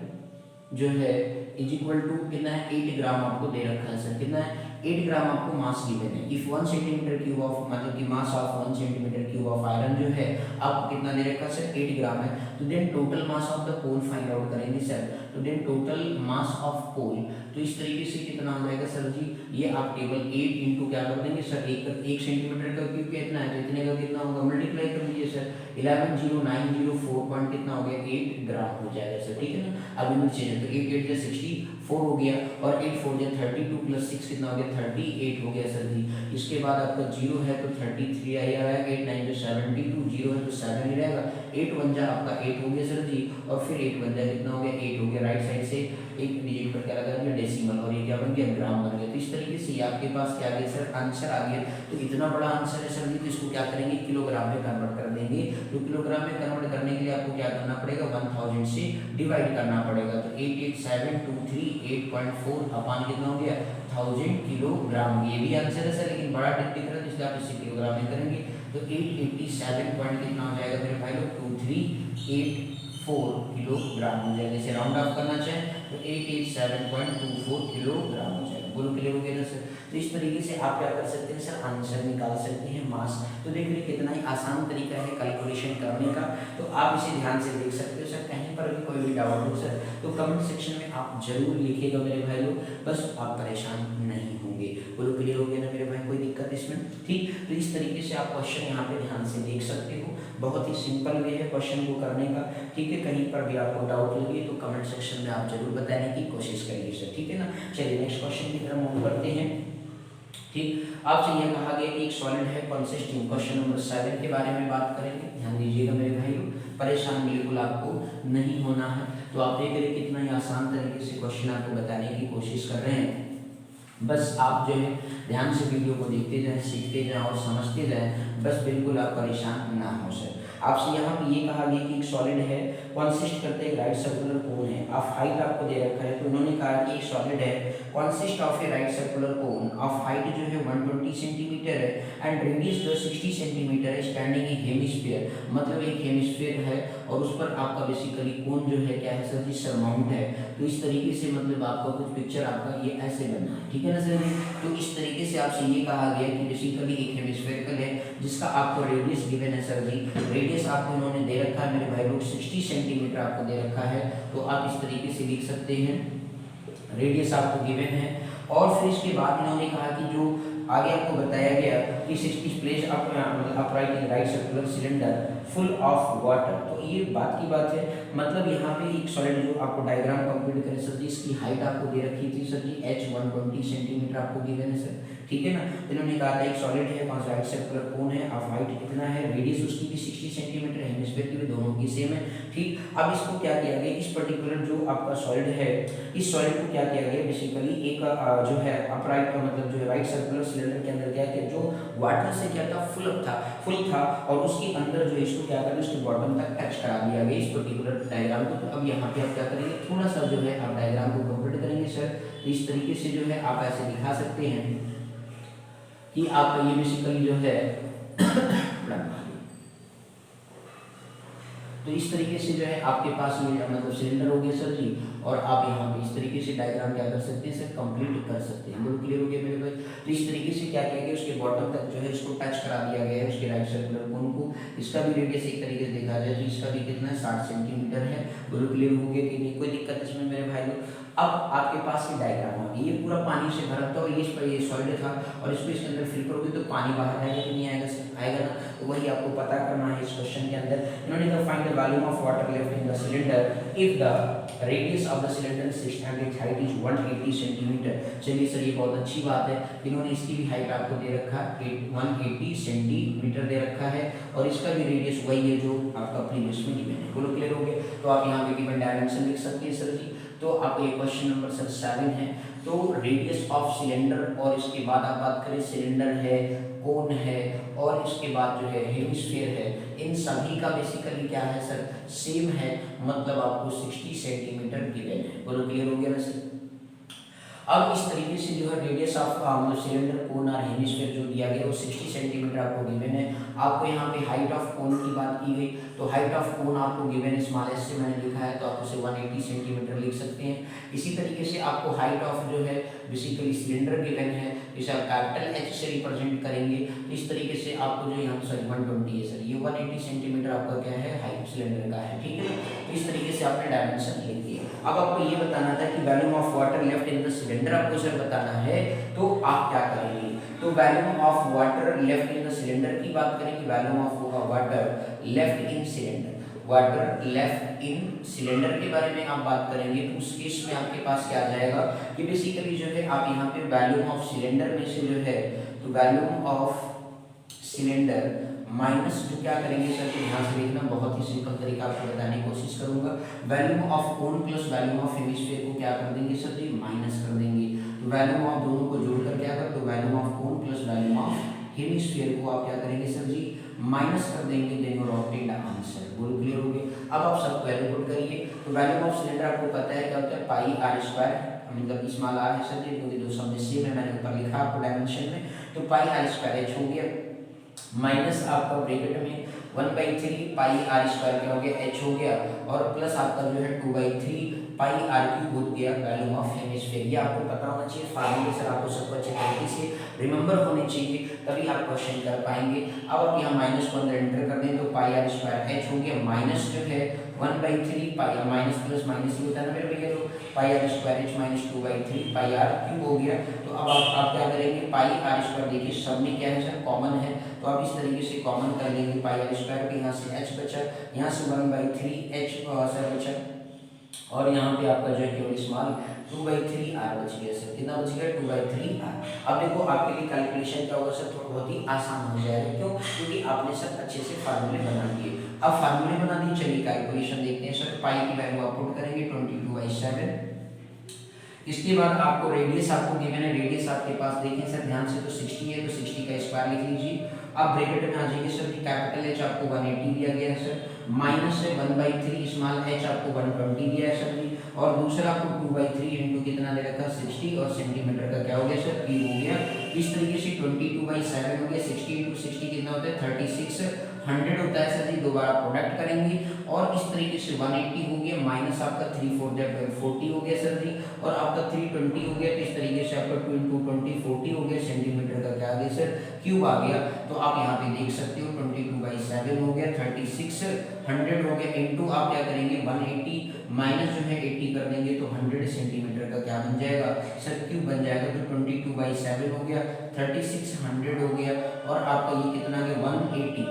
जो है इज इक्वल टू कितना है 8 ग्राम आपको दे रखा है सर, कितना है 8 ग्राम आपको मास गिवन है। इफ 1 सेंटीमीटर क्यूब ऑफ मतलब कि mass of 1 centimetre cube of iron जो है आपको कितना दे रखा है सर 8 ग्राम है। तो then total mass of the pole find out करेंगे सर। तो then total mass of pole तो इस तरीके से कितना हो जाएगा सर जी, ये आप टेबल 8 इंटू क्या कर देंगे सर, एक सेंटीमीटर का क्यूब कितना है तो इतने का कितना होगा मल्टीप्लाई कर लीजिए सर, 11904 पॉइंट कितना हो गया 8 ग्राम हो जाएगा सर, ठीक है ना। अब यूनिट चेंज तो 8 8 जा 64 हो गया और 8 4 जा 32 प्लस 6 कितना हो गया 38 हो गया सर जी। इसके बाद आपका 0 है तो 33 आएगा, 8 9 जो 72, 0 है तो 7 ही रहेगा, 8 1 जा आपका 8 हो गया सर जी, और फिर 8 1 जा कितना हो गया 8 हो गया। राइट साइड से एक डिजिट पर क्या लगा दिया डेसिमल और ये क्या बन गया ग्राम बन गया। तो इस तरीके से आपके पास क्या आ गया सर आंसर आ गया। तो इतना बड़ा आंसर है सर जी, तो इसको क्या करेंगे किलोग्राम में कन्वर्ट कर देंगे। तो किलोग्राम में कन्वर्ट करने के लिए आपको क्या करना पड़ेगा 1000 से डिवाइड करना पड़ेगा। तो 88723 अपॉन कितना हो गया 1000 किलोग्राम। ये भी आंसर है सर लेकिन बड़ा डिट दिख रहा है इसलिए आप इसे किलोग्राम में करेंगे। तो 887 पॉइंट कितना हो जाएगा मेरे भाई लोग 2384 किलोग्राम हो जाएगा। इसे राउंड ऑफ करना चाहें तो 887.24 किलोग्राम हो जाएगा। बोलो क्लियर हो गया ना सर। तो इस तरीके से आप क्या कर सकते हैं सर आंसर निकाल सकते हैं मास। तो देख लीजिए कितना ही आसान तरीका है कैलकुलेशन करने का। तो आप इसे ध्यान से देख सकते हो सर। कहीं पर भी कोई भी डाउट हो सर तो कमेंट सेक्शन में आप जरूर लिखिएगा मेरे भाई लोग, बस आप परेशान नहीं होंगे। बोलो क्लियर हो गया ना मेरे भाई, कोई दिक्कत इसमें ठीक। तो इस तरीके से आप क्वेश्चन यहाँ पे ध्यान से देख सकते हो, बहुत ही सिंपल वे है क्वेश्चन को करने का, ठीक है। कहीं पर भी आपको डाउट लगे तो कमेंट सेक्शन में आप जरूर बताने की कोशिश करिए सर, ठीक है ना। चलिए नेक्स्ट क्वेश्चन की तरफ मूव करते हैं, ठीक। आपसे यह कहा गया कि एक सॉलिड है कंसिस्टिंग, क्वेश्चन नंबर 7 के बारे में बात करेंगे। ध्यान दीजिएगा मेरे भाई, परेशान बिल्कुल आपको नहीं होना है। तो आप देख रहे कितना ही आसान तरीके से क्वेश्चन आपको बताने की कोशिश कर रहे हैं। बस आप जो है ध्यान से वीडियो को देखते जाएं, सीखते जाएं और समझते जाएं, बस बिल्कुल आप परेशान ना हो सर। आपसे यहाँ पे ये कहा गया कि एक सॉलिड है कॉन्सिस्ट करते हैं राइट सर्कुलर कोन है, ऑफ हाइट आपको दे रखा है। तो उन्होंने कहा कि एक सॉलिड है consist of A right circular cone of height जो है 120 सेंटीमीटर है एंड रेडियस जो 60 सेंटीमीटर है, स्टैंडिंग ए हेमिस्फीयर, मतलब एक हेमिस्फीयर है और उस पर आपका बेसिकली कोन जो है क्या है सर जी सरमाउंट है। तो इस तरीके से मतलब आपका कुछ पिक्चर आपका ये ऐसे बनना है, ठीक है ना सर। तो इस तरीके से आपसे ये कहा गया कि बेसिकली एक हेमिस्फेरिकल है जिसका आपको रेडियस गिवन है सर जी। रेडियस आपको इन्होंने दे रखा है मेरे भाई लोग 60 सेंटीमीटर आपको दे रखा है। तो आप इस तरीके से लिख सकते हैं, रेडियस आपको गिवन है। और फिर इसके बाद इन्होंने कहा कि जो आगे आपको बताया गया कि 60 place upright in right circular cylinder full of water. तो ये बात की बात है, मतलब यहाँ पे एक सॉलिड जो आपको डायग्राम कंप्लीट करें सर जी, इसकी हाइट आपको दे रखी थी सर जी h 120 सेंटीमीटर आपको गिवन है सर, ठीक है ना। तो इन्होंने कहा था एक सॉलिड है पास राइट सर्कुलर कोन है, ऑफ हाइट कितना है, रेडियस उसकी भी 60 सेंटीमीटर है, हेमिस्फीयर की भी दोनों की सेम है, ठीक। अब इसको क्या किया गया, इस पर्टिकुलर जो आपका सॉलिड है, इस सॉलिड को क्या किया गया बेसिकली एक जो है अपराइट मतलब जो राइट सर्कुलर सिलेंडर के अंदर क्या किया, जो वाटर से क्या था फुल था और उसके अंदर जो इसको क्या करें उसके बॉटम तक टच करा दिया गया इस पर्टिकुलर डायग्राम को। तो अब यहाँ पे आप क्या करेंगे थोड़ा सा जो है आप डायग्राम को कंप्लीट करेंगे सर। तो इस तरीके से जो है आप ऐसे दिखा सकते हैं कि आप ये बेसिकली जो है तो इस तरीके से जो है आपके पास ये मतलब सिलेंडर हो गया सर जी। और आप यहाँ पे इस तरीके से डायग्राम क्या कर सकते हैं सर कंप्लीट कर सकते हैं। बिल्कुल क्लियर हो गया मेरे भाई। तो इस तरीके से क्या किया गया उसके बॉटम तक जो है इसको टच करा दिया गया है उसके राइट सर्कुलर कोन को। इसका भी रेडियस एक तरीके से देखा जाए तो इसका भी कितना है 60 सेंटीमीटर है। बिल्कुल क्लियर हो गया कि नहीं, कोई दिक्कत इसमें मेरे भाई लोग। अब आपके पास ये डायग्राम आ गई, ये पूरा पानी से भरा था और ये इस पर ये सॉलिड था और इसको इसके अंदर फिल करोगे तो पानी बाहर आएगा कि नहीं आएगा सर, आएगा ना। तो वही आपको पता करना है इस क्वेश्चन के अंदर। इन्होंने कहा find the volume of water left in the cylinder if the radius of the cylinder and it's height is 180 centimetre. चलिए सर ये बहुत अच्छी बात है, इन्होंने इसकी भी हाइट आपको दे रखा है 180 सेंटीमीटर दे रखा है और इसका भी रेडियस वही है जो आपका प्रीवियस में गिवन है। बोलो क्लियर हो गया। तो आप यहाँ पे गिवन डायमेंशन लिख सकते हैं सर जी। तो आपको ये क्वेश्चन नंबर सर 7 है। तो रेडियस ऑफ सिलेंडर और इसके बाद आप बात करें सिलेंडर है, कोन है और इसके बाद जो है हेमिस्फीयर है, इन सभी का बेसिकली क्या है सर सेम है, मतलब आपको 60 सेंटीमीटर गिवन है। बोलो क्लियर हो गया ना सर। अब इस तरीके से जो है रेडियस ऑफ सिलेंडर कोन और हेमिस्फीयर जो दिया गया वो 60 सेंटीमीटर आपको गिवन है। आपको यहाँ पे हाइट ऑफ कोन की बात की गई, तो हाइट ऑफ कोन आपको गिवन स्मॉल एस से मैंने लिखा है, तो आप उसे 180 सेंटीमीटर लिख सकते हैं। इसी तरीके से आपको हाइट ऑफ जो है बेसिकली सिलेंडर गिवन है, इसे आप कैपिटल एच से रिप्रेजेंट करेंगे। तो इस तरीके से आपको जो यहाँ सॉरी 120 है सर, ये 180 सेंटीमीटर आपका क्या है हाइट सिलेंडर का है, ठीक है। तो इस तरीके से आपने डायमेंशन लिख दिया। अब आपको ये बताना था कि volume of water left in the cylinder आपको सर बताना है, तो आप क्या करेंगे, तो volume of water left in the cylinder की बात करेंगे। Volume of water left in cylinder, water left in cylinder के बारे में आप बात करेंगे, तो उस केस में आपके पास क्या आ जाएगा कि बेसिकली जो है आप यहाँ पे वॉल्यूम ऑफ सिलेंडर में से जो है, तो वॉल्यूम ऑफ सिलेंडर माइनस जो क्या करेंगे सर, तो ध्यान से देखना, बहुत ही सिंपल तरीका आपको बताने की कोशिश करूंगा। Volume of cone plus volume of hemisphere को क्या कर देंगे सर जी, माइनस कर देंगे। तो वॉल्यूम ऑफ दोनों को जोड़कर क्या कर, तो volume of cone plus volume of hemisphere को आप क्या करेंगे सर जी, माइनस कर देंगे, देन योर ऑब्टेन्ड आंसर। बोलो क्लियर हो गया। अब आप सब वैल्यू पुट करिए। तो वॉल्यूम ऑफ सिलेंडर आपको पता है क्या होता है, पाई आर स्क्वायर, मतलब स्मॉल आर है सर जी, क्योंकि जो शब्द सेम है मैंने ऊपर लिखा आपको डायमेंशन में। तो पाई आर स्क्वायर एच हो गया, माइनस आपका ब्रैकेट में 1/3 पाई आर स्क्वायर क्या हो गया, एच हो गया, और प्लस आपका जो है 2/3 पाई आर क्यूब हो गया वॉल्यूम ऑफ हेमिस्फीयर। ये आपको पता होना चाहिए, फार्मूले सर आपको सबको अच्छे तरीके से रिमेंबर होने चाहिए, तभी आप क्वेश्चन कर पाएंगे। अब आप यहाँ माइनस को अंदर एंटर कर दें, तो पाई आर स्क्वायर एच हो गया, माइनस जो है 1/3 पाई, माइनस प्लस माइनस ही होता है ना मेरे भैया, तो pi are square H minus 2/3 pi R cube हो गया। तो अब आप क्या करेंगे, पाई आर स्क्वायर देखिए सब में क्या है सर, कॉमन है, तो आप इस तरीके से कॉमन कर लेंगे पाई आर स्क्वायर को, यहाँ से एच बचा, यहाँ से 1/3 एच सर बचा, और यहाँ पे आपका जो है केवल स्मॉल 2/3 आर बच गया सर, कितना बच गया 2/3 आर। अब देखो आपके लिए कैलकुलेशन क्या होगा सर, थोड़ा बहुत ही आसान हो जाएगा, क्यों, क्योंकि आपने सर अच्छे से फार्मूले बना दिए। अब फार्मूले बना दिए, चलिए कैलकुलेशन देखते हैं सर। पाई की वैल्यू आप पुट करेंगे 22/7। इसके बाद आपको रेडियस आपको गिवन है, रेडियस आपके पास देखें सर ध्यान से, तो 60 है, तो 60 का स्क्वायर लिख लीजिए। अब ब्रैकेट में आ जाइए सर, कैपिटल एच आपको 180 दिया गया है सर, माइनस से 1/3 स्मॉल एच आपको 120 दिया है सर जी, और दूसरा आपको 2/3 इंटू कितना दे रखा है 60, और सेंटीमीटर का क्या हो गया सर, क्यूब हो गया। इस तरीके से 22/7 हो गया, 60 इंटू 60 कितना होता है 36, 100 होता है सर जी, दोबारा प्रोडक्ट करेंगे, और इस तरीके से 180 हो गया, माइनस आपका 3 4 40 हो गया सर जी, और आपका 320 हो गया, तो इस तरीके से आपका 2 इंटू 20 40 हो गया, सेंटीमीटर का क्या आ गया सर, क्यूब आ गया। तो आप यहाँ पे देख सकते हो 22/7 हो गया, 36 100 हो गया, इंटू आप क्या करेंगे 180 माइनस जो है 80 कर देंगे, तो 100 सेंटीमीटर का क्या बन जाएगा सर, क्यूब बन जाएगा। तो 22/7 हो गया, 36 100 हो गया, और आपका ये कितना गया 180।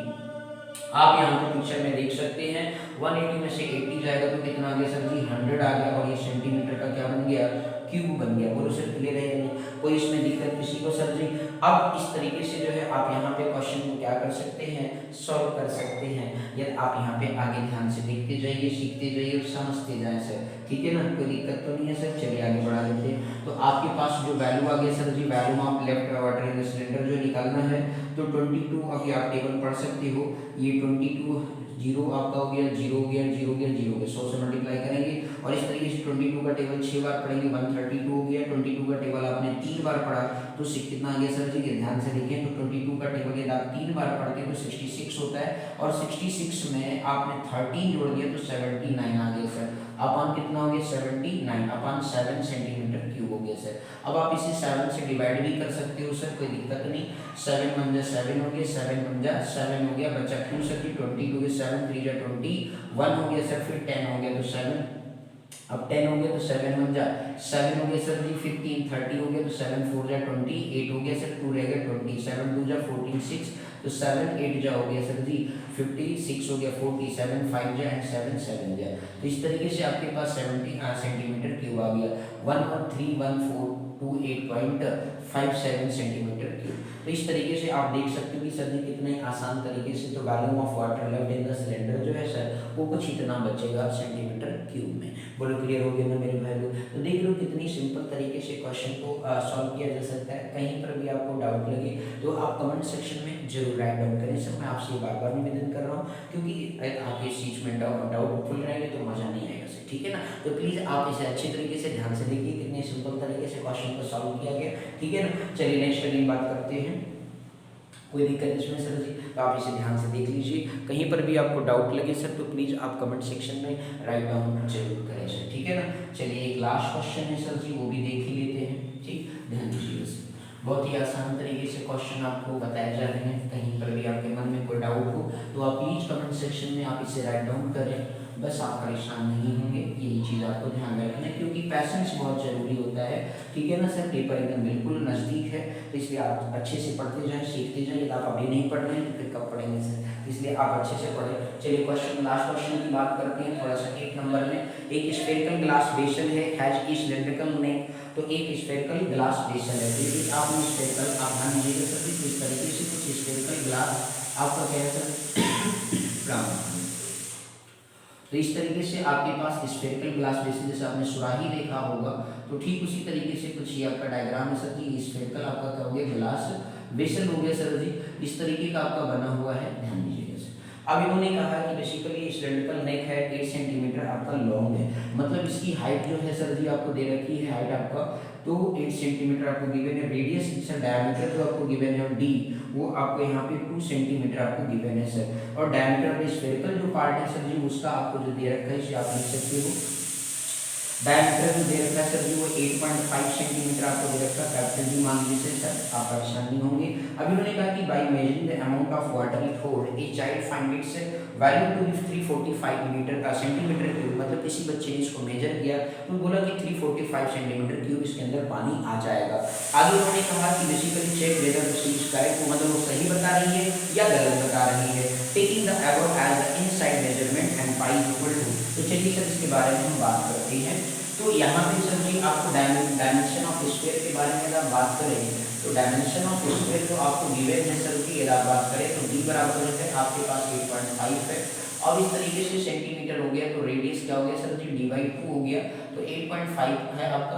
आप यहाँ पे पिक्चर में देख सकते हैं 180 में से 80 जाएगा तो कितना आ गया सर जी 100 आ गया, और ये सेंटीमीटर का क्या बन गया, क्यूब बन गया। बोलो सर क्लियर है या नहीं, कोई इसमें दिक्कत किसी को सर जी। अब इस तरीके से जो है आप यहाँ पे क्वेश्चन को क्या कर सकते हैं, सॉल्व कर सकते हैं, यदि आप यहाँ पे आगे ध्यान से देखते जाइए, सीखते जाइए और समझते जाए सर, ठीक है ना, कोई दिक्कत तो नहीं है सर। चलिए आगे बढ़ा देते हैं। तो आपके पास जो वैल्यू आ गया sir ji, value of left water in the cylinder जो निकालना है, तो 22 अभी आप टेबल पढ़ सकते हो, ये 22 जीरो आपका हो गया, जीरो हो गया, जीरो हो गया, जीरो हो गया, 100 से मल्टीप्लाई करेंगे, और इस तरीके से 22 का टेबल 6 बार पढ़ेंगे, 132 हो गया। 22 का टेबल आपने 3 बार पढ़ा तो कितना आ गया सर जी, ध्यान से देखिए, तो 22 का टेबल यदि आप 3 बार पढ़ते तो 66 होता है, और 66 में आपने 13 जोड़ दिया तो 79 आ गया सर, अपन कितना हो गया 79 अपन 7 सेंटीमीटर क्यूब हो गया सर। अब आप इसे 7 से डिवाइड भी कर सकते हो सर, कोई दिक्कत नहीं, 7 × 7 हो गया, 7 × 7 हो गया, बचा क्यों सर जी 20 हो गया, 7 3 जा 21 हो गया सर, फिर 10 हो गया तो 7, अब 10 हो गया तो 7 × 7 हो गया सर जी, 15 30 हो गया तो 7 4 जा 28 हो गया सर, 2 रह गया 20, 7 2 जा 14 6, तो 7 8 जा हो गया सर जी 56 हो गया, 47 5 जा एंड 7 7 जा। तो इस तरीके से आपके पास 70 सेंटीमीटर क्यूब आ गया, 1131428.57 सेंटीमीटर क्यूब। तो इस तरीके से आप देख सकते हो कि सर जी कितने आसान तरीके से, तो volume of water left in the cylinder जो है सर वो कुछ इतना बचेगा सेंटीमीटर क्यूब में। बोलो क्लियर हो गया ना मेरे भाई लोग। तो देख लो कितनी सिंपल तरीके से क्वेश्चन को सॉल्व किया जा सकता है। कहीं पर भी आपको डाउट लगे तो आप कमेंट सेक्शन में जरूर राइट डाउन करें सर, मैं आपसे बार बार निवेदन कर रहा हूँ, क्योंकि आप इस चीज में डाउटफुल रहेंगे तो मजा नहीं आएगा। से, ठीक है ना। तो प्लीज़ आप इसे अच्छे तरीके से ध्यान से देखिए, कितने सिंपल तरीके से क्वेश्चन को सॉल्व किया गया, ठीक है ना। चलिए नेक्स्ट अगेन बात करते हैं, कोई दिक्कत इसमें सर जी, तो आप इसे ध्यान से देख लीजिए। कहीं पर भी आपको डाउट लगे सर तो प्लीज़ आप कमेंट सेक्शन में राइट डाउन जरूर करें सर, ठीक है ना। चलिए एक लास्ट क्वेश्चन है सर जी, वो भी देख ही लेते हैं, ठीक, ध्यान दीजिएगा सर। बहुत ही आसान तरीके से क्वेश्चन आपको बताए जा रहे हैं, कहीं पर भी आपके मन में कोई डाउट हो तो आप प्लीज़ कमेंट सेक्शन में आप इसे राइट डाउन करें, बस आप परेशान नहीं होंगे, यही चीज़ आपको ध्यान में रखना है, क्योंकि पैसेंस बहुत ज़रूरी होता है, ठीक है ना सर। पेपर एकदम बिल्कुल नज़दीक है, तो इसलिए आप अच्छे से पढ़ते जाएं, सीखते जाएं। यदि आप अभी नहीं पढ़ रहे हैं तो फिर कब पढ़ेंगे सर, इसलिए आप अच्छे से पढ़ें। चलिए क्वेश्चन, लास्ट क्वेश्चन की बात करते हैं थोड़ा सा। 1 नंबर में एक स्फेरिकल ग्लास बेसन है, हैज ई सिलेंड्रिकल नेक, तो एक स्फेरिकल ग्लास बेसन है, तो आपने स्फेरिकल, आप ध्यान दीजिएगा सर, इस तरीके से कुछ स्फेरिकल ग्लास आपका क्या है सर, तो इस तरीके से आपके पास स्फेरिकल ग्लास बेसिन, जैसे आपने सुराही देखा होगा, तो ठीक उसी तरीके से कुछ ये आपका डायग्राम है सर जी। स्फेरिकल आपका क्या हो गया, ग्लास बेसिन हो गया सर जी, इस तरीके का आपका बना हुआ है, ध्यान दीजिएगा सर। अब इन्होंने कहा कि बेसिकली सिलेंड्रिकल नेक है, 8 सेंटीमीटर आपका लॉन्ग है, मतलब इसकी हाइट जो है सर जी आपको दे रखी है, हाइट आपका तो 8 सेंटीमीटर आपको गिवन है। रेडियस सर डायमीटर जो आपको गिवन है डी, वो आपको यहाँ पे 2 सेंटीमीटर आपको गिवन है सर, और डायमीटर में स्फेरिकल जो पार्ट है सर जी उसका आपको जो दे रखा है इसे आप लिख सकते हो। डायमीटर जो दे रखा है सर जी वो 8.5 सेंटीमीटर आपको दे रखा है, कैपिटल डी मान लीजिए सर, आप परेशान नहीं होंगे। अब इन्होंने कहा कि by measuring the amount of water it hold a child find its value to be 345 metre centimetre cube, मतलब किसी बच्चे ने इसको मेजर किया तो बोला कि 345 सेंटीमीटर क्यूब इसके अंदर पानी आ जाएगा। आगे उन्होंने कहा कि basically check whether the she is correct, मतलब वो सही बता रही है या गलत बता रही है, taking the above as the inside measurement and pi equal to. तो चलिए सर इसके बारे में हम बात करते हैं। तो यहाँ पे सर जी आपको डायमेंशन ऑफ स्फीयर के बारे में अगर बात करें तो डायमेंशन ऑफ स्फीयर जो आपको गिवन है सर जी, अगर आप बात करें तो d बराबर है आपके पास 8.5 है। अब इस तरीके से सेंटीमीटर हो गया, तो रेडियस क्या हो गया सर जी, d/2 हो गया, तो 8.5 है आपका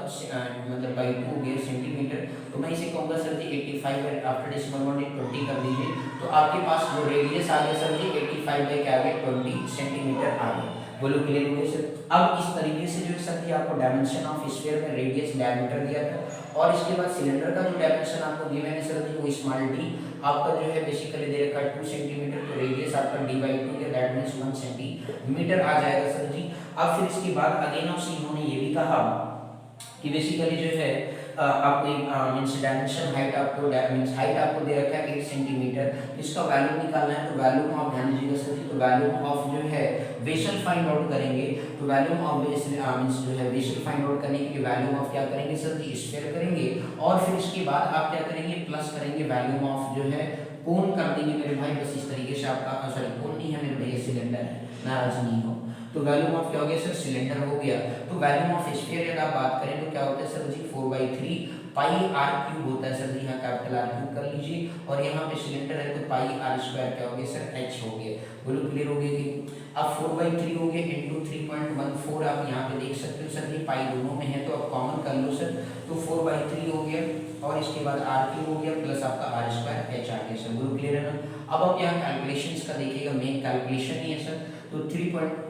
मतलब बाई 2 हो गया सेंटीमीटर। तो मैं इसे कहूँगा सर जी 85 आफ्टर डेसिमल पॉइंट 20 कर दीजिए, तो आपके पास जो रेडियस आ गया सर जी 85 बाई क्या आ गया 20 सेंटीमीटर आ गया। बोलो क्लियर हो गया सर। अब इस तरीके से जो सर जी आपको डायमेंशन ऑफ स्फीयर में रेडियस डायमीटर दिया था, और इसके बाद सिलेंडर का जो डायमेंशन आपको गिवन है सर जी वो स्मॉल डी आपका जो है बेसिकली दे रखा है 2 सेंटीमीटर, तो रेडियस आपका d/2 या दैट मींस 1 सेंटीमीटर आ जाएगा सर जी। अब फिर इसके बाद अगेन ऑफ इन्होंने ये भी कहा कि बेसिकली जो है आपको मींस डायमेंशन हाइट आपको मींस हाइट आपको दे रखा है 8 सेंटीमीटर, इसका वैल्यू निकालना है, तो वैल्यू आप ध्यान दीजिएगा सर जी, तो वैल्यू ऑफ जो है वेसल फाइंड आउट करेंगे, तो वैल्यू ऑफ मींस जो है वेसल फाइंड आउट करने के लिए वैल्यू ऑफ क्या करेंगे सर जी, स्फीयर करेंगे, और फिर इसके बाद आप क्या करेंगे प्लस करेंगे वैल्यू ऑफ जो है कोन कर देंगे मेरे भाई। बस इस तरीके से आपका सॉरी कोन नहीं है मेरे भैया, सिलेंडर है, नाराज नहीं हो। तो वैल्यू ऑफ क्या हो गया सर, सिलेंडर हो गया। तो वैल्यू ऑफ स्फीयर अगर आप बात करें तो क्या होता है सर जी 4/3 पाई r क्यूब होता है सर जी, यहाँ कैपिटल R क्यूब कर लीजिए, और यहाँ पे सिलेंडर है तो पाई r² क्या हो गया सर, h हो गया। बोलो क्लियर हो गया कि अब 4/3 हो गया इंटू 3.14 आप यहाँ पे देख सकते हो सर जी, पाई दोनों में है तो आप कॉमन कर लो सर, तो 4/3 हो गया, और इसके बाद r क्यूब हो गया प्लस आपका r² h आ गया सर। बोलो क्लियर है ना। अब आप यहाँ कैलकुलेशन का देखिएगा, मेन कैलकुलेशन ही है सर, तो 3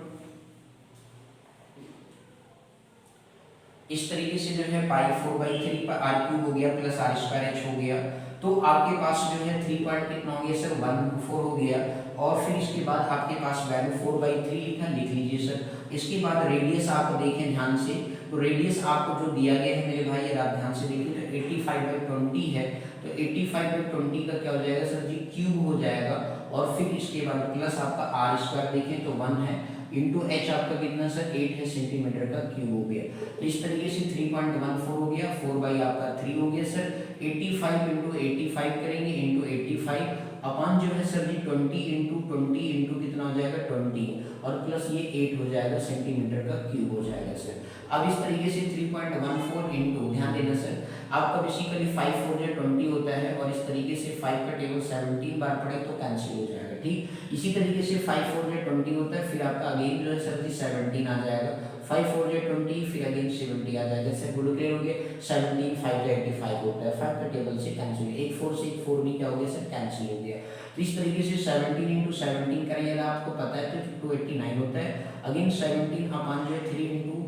इस तरीके से जो है पाई 4/3 पर r क्यूब हो गया प्लस r² h हो गया, तो आपके पास जो है 3 पॉइंट कितना हो गया सर 1/4 हो गया, और फिर इसके बाद आपके पास वैल्यू 4/3 लिखा, लिख लीजिए सर। इसके बाद रेडियस आप देखें ध्यान से, तो रेडियस आपको जो दिया गया है मेरे भाई, अगर आप ध्यान से देखिए तो 85/20 है, तो 85/20 का क्या हो जाएगा सर जी, क्यूब हो जाएगा, और फिर इसके बाद प्लस आपका r² देखें तो 1 है, इंटू h आपका कितना सर 8 है सेंटीमीटर का क्यूब हो गया। तो इस तरीके से 3.14 हो गया, 4 आपका 3 हो गया सर। 85 इंटू 85 करेंगे इंटू 85 अपन जो है सर जी 20 इंटू कितना हो जाएगा 20, और प्लस ये 8 हो जाएगा सेंटीमीटर का क्यूब हो जाएगा सर। अब इस तरीके से 3.14 इंटू, ध्यान देना सर, आपका बेसिकली 5 4 जो 20 होता है, और इस तरीके से 5 का टेबल 17 बार पढ़े तो कैंसिल हो जाएगा, ठीक। इसी तरीके से 5 4 जो 20 होता है, फिर आपका अगेन जो है सर जी 17 आ जाएगा, 5 4 जो 20, फिर अगेन 70 आ जाएगा सर। बोलो क्लियर हो गया। 17 5 जो 85 होता है, 5 का टेबल से कैंसिल, एक 4 से एक 4 भी क्या हो गया सर, कैंसिल हो गया। तो इस तरीके से 17 इंटू 17 करेंगे, आपको पता है तो 289 होता है। अगेन 17 अपान जो है 3 इंटू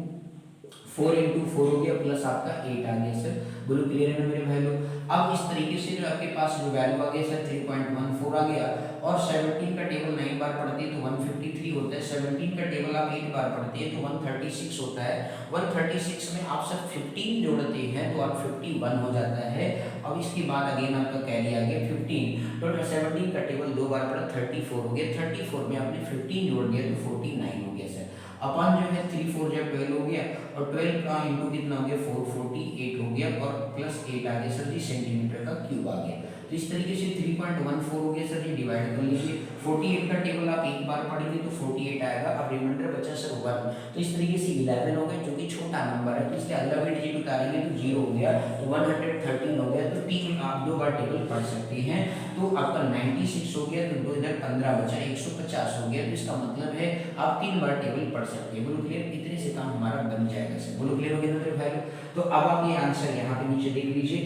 4 इंटू 4 हो गया, प्लस आपका 8 आ गया सर। बोलो क्लियर है ना मेरे भाई लोग। अब इस तरीके से जो आपके पास जो वैल्यू आ गया सर 3.14 आ गया, और 17 का टेबल 9 बार पढ़ते हैं तो 153 होता है, 17 का टेबल आप 8 बार पढ़ते हैं तो 136 होता है। 136 में आप सर 15 जोड़ते हैं तो आप 51 हो जाता है। अब इसके बाद अगेन आपका कैरी आ गया 15, तो 17 का टेबल 2 बार पढ़ा 34 हो गया, 34 में आपने 15 जोड़ दिया तो 49 हो गया सर। अपन जो है 3 4 जो 12 हो गया, और 12 का इंटू कितना हो गया 448 हो गया, और प्लस 8 आ गया सर जी, सेंटीमीटर का क्यूब आ गया। तो इस तरीके से 3.14 हो गया सर जी, डिवाइड कर लीजिए। 48 का टेबल आप एक बार पढ़ेंगे तो 48 आएगा, अब रिमाइंडर बचा सर 1। तो इस तरीके से 11 हो गया, जो कि छोटा नंबर है, तो इसके अगला भी डिजिट उतारेंगे तो 0 हो गया, तो 113 हो गया। तो 3 आप 2 बार टेबल पढ़ सकते हैं, तो आपका 96 हो गया, तो 2 इधर 15 बचा, 150 हो गया। तो इसका मतलब है आप 3 बार टेबल पढ़ सकते हैं। बोलो क्लियर, इतने से काम हमारा बन जाएगा सर। बोलो क्लियर हो गया ना मेरे भाई। तो अब आप ये आंसर यहाँ पे नीचे देख लीजिए,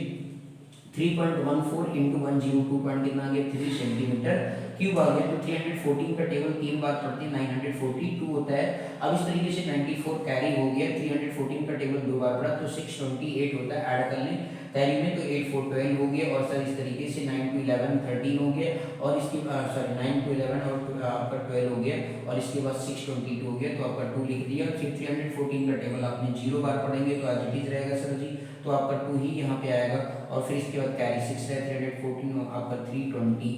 3.14 इंटू 102 पॉइंट कितना आ गया 3 सेंटीमीटर क्यूब आ गया। तो 314 का टेबल 3 बार पढ़ते हैं 942 होता है। अब इस तरीके से 94 कैरी हो गया, 314 का टेबल 2 बार पढ़ा तो 628 होता है, ऐड कर लें कैरी में तो 8 4 12 हो गया, और सर इस तरीके से 9 to 11 13 हो गया, और इसके सॉरी 9 to 11 और आपका 12 हो गया, और इसके बाद 622 हो गया, तो आपका 2 लिख दिया। फिर 314 का टेबल आपने 0 बार पढ़ेंगे तो एज इट इज रहेगा सर जी, तो आपका 2 ही यहाँ पे आएगा, और फिर इसके बाद कैरी 6 है, 314 आपका 320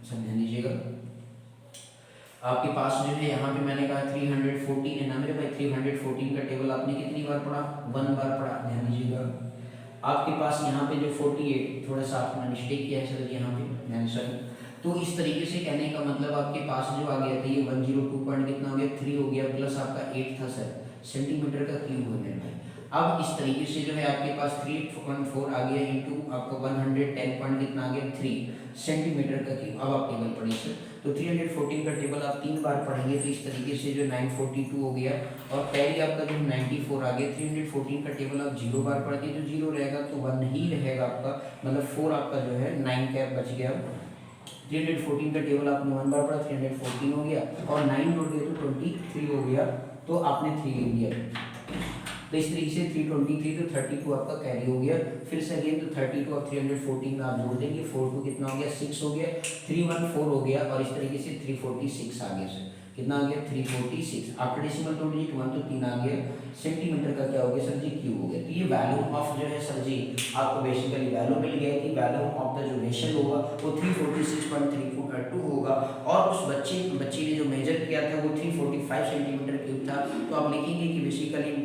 समझ लीजिएगा। आपके पास जो है यहाँ पे मैंने कहा 314 है ना मेरे भाई, 314 का टेबल आपने कितनी बार पढ़ा, 1 बार पढ़ा, ध्यान दीजिएगा। आपके पास यहाँ पे जो 48 थोड़ा सा आपने मिस्टेक किया है सर यहाँ पे, ध्यान सर। तो इस तरीके से कहने का मतलब आपके पास जो आ गया था ये 102 पॉइंट कितना हो गया 3 हो गया, प्लस आपका 8 था सर, सेंटीमीटर का क्यूब हो गया भाई। अब इस तरीके से जो है आपके पास 314 आ गया इंटू आपका 110 पॉइंट कितना आ गया 3 सेंटीमीटर का क्यूब। अब आप टेबल पढ़िए सर, तो 314 का टेबल आप 3 बार पढ़ेंगे तो इस तरीके से जो 942 हो गया, और कैरी आपका जो 94 आ गया। 314 का टेबल आप 0 बार पढ़ते तो 0 रहेगा, तो 1 ही रहेगा आपका, मतलब 4 आपका जो है 9 कैप बच गया। 314 का टेबल आपने 1 बार पढ़ा, 314 हो गया, और 9 जोड़ दिया तो 23 हो गया, तो आपने 3 लिख दिया। तो इस तरीके से 323 तो 32 आपका कैरी हो गया। फिर से अगेन तो 32 और 314 में आप जोड़ देंगे, 4 2 कितना हो गया 6 हो गया, 314 हो गया, और इस तरीके से 346 आ गया सर, कितना आ गया 346। आफ्टर डेसिमल तो डिजिट 1 तो 3 आ गया, सेंटीमीटर का क्या हो गया सर जी क्यूब हो गया। तो ये वैल्यू ऑफ जो है सर जी आपको बेसिकली वैल्यू मिल गया कि वैल्यू ऑफ द जो वेसल होगा वो 346.342 होगा, और उस बच्चे ने जो मेजर किया था वो 345 सेंटीमीटर क्यूब था। तो आप लिखेंगे कि basically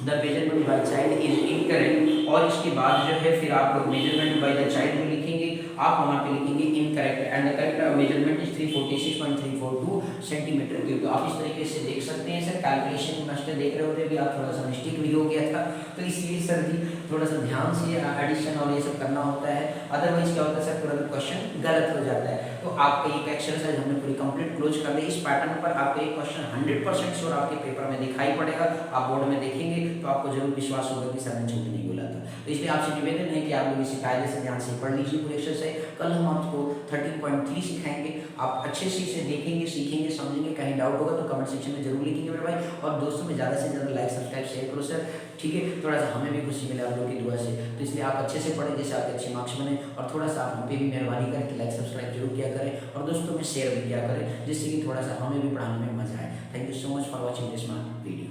the measurement by child is incorrect, और इसके बाद जो है फिर आप मेजरमेंट बाय द चाइल्ड में लिखेंगे, आप वहाँ पे लिखेंगे incorrect, and the correct measurement is 346.342 centimetre cube. तो आप इस तरीके से देख सकते हैं सर, कैलकुलेशन मास्टर देख रहे होते भी आप थोड़ा सा मिस्टेक भी हो गया था, तो इसलिए सर जी थोड़ा सा ध्यान से एडिशन और ये सब करना होता है, अदरवाइज क्या होता है सर थोड़ा क्वेश्चन गलत हो जाता है। तो आपका एक एक्सरसाइज हमने पूरी कंप्लीट क्लोज कर दी। इस पैटर्न पर आपका एक क्वेश्चन 100% श्योर आपके पेपर में दिखाई पड़ेगा, आप बोर्ड में देखेंगे तो आपको जरूर विश्वास होगा कि सर ने झूठ नहीं बोला था। तो इसलिए आपसे निवेदन है कि आप लोग इसे कायदे से ध्यान से पढ़ लीजिए पूरे एक्सरसाइज। कल हम आपको 13.3 सिखाएंगे, आप अच्छे से इसे देखेंगे, सीखेंगे, समझेंगे। कहीं डाउट होगा तो कमेंट सेक्शन में जरूर लिखेंगे मेरे भाई, और दोस्तों में ज़्यादा से ज़्यादा लाइक सब्सक्राइब शेयर करो सर, ठीक है। थोड़ा सा हमें भी खुशी मिले आप लोगों की दुआ से, तो इसलिए आप अच्छे से पढ़ें जैसे आपके अच्छे मार्क्स बने, और थोड़ा सा आप हम पे भी मेहरबानी करें कि लाइक सब्सक्राइब जरूर किया करें, और दोस्तों में शेयर भी किया करें, जिससे कि थोड़ा सा हमें भी पढ़ाने में मजा आए। Thank you so much for watching this video.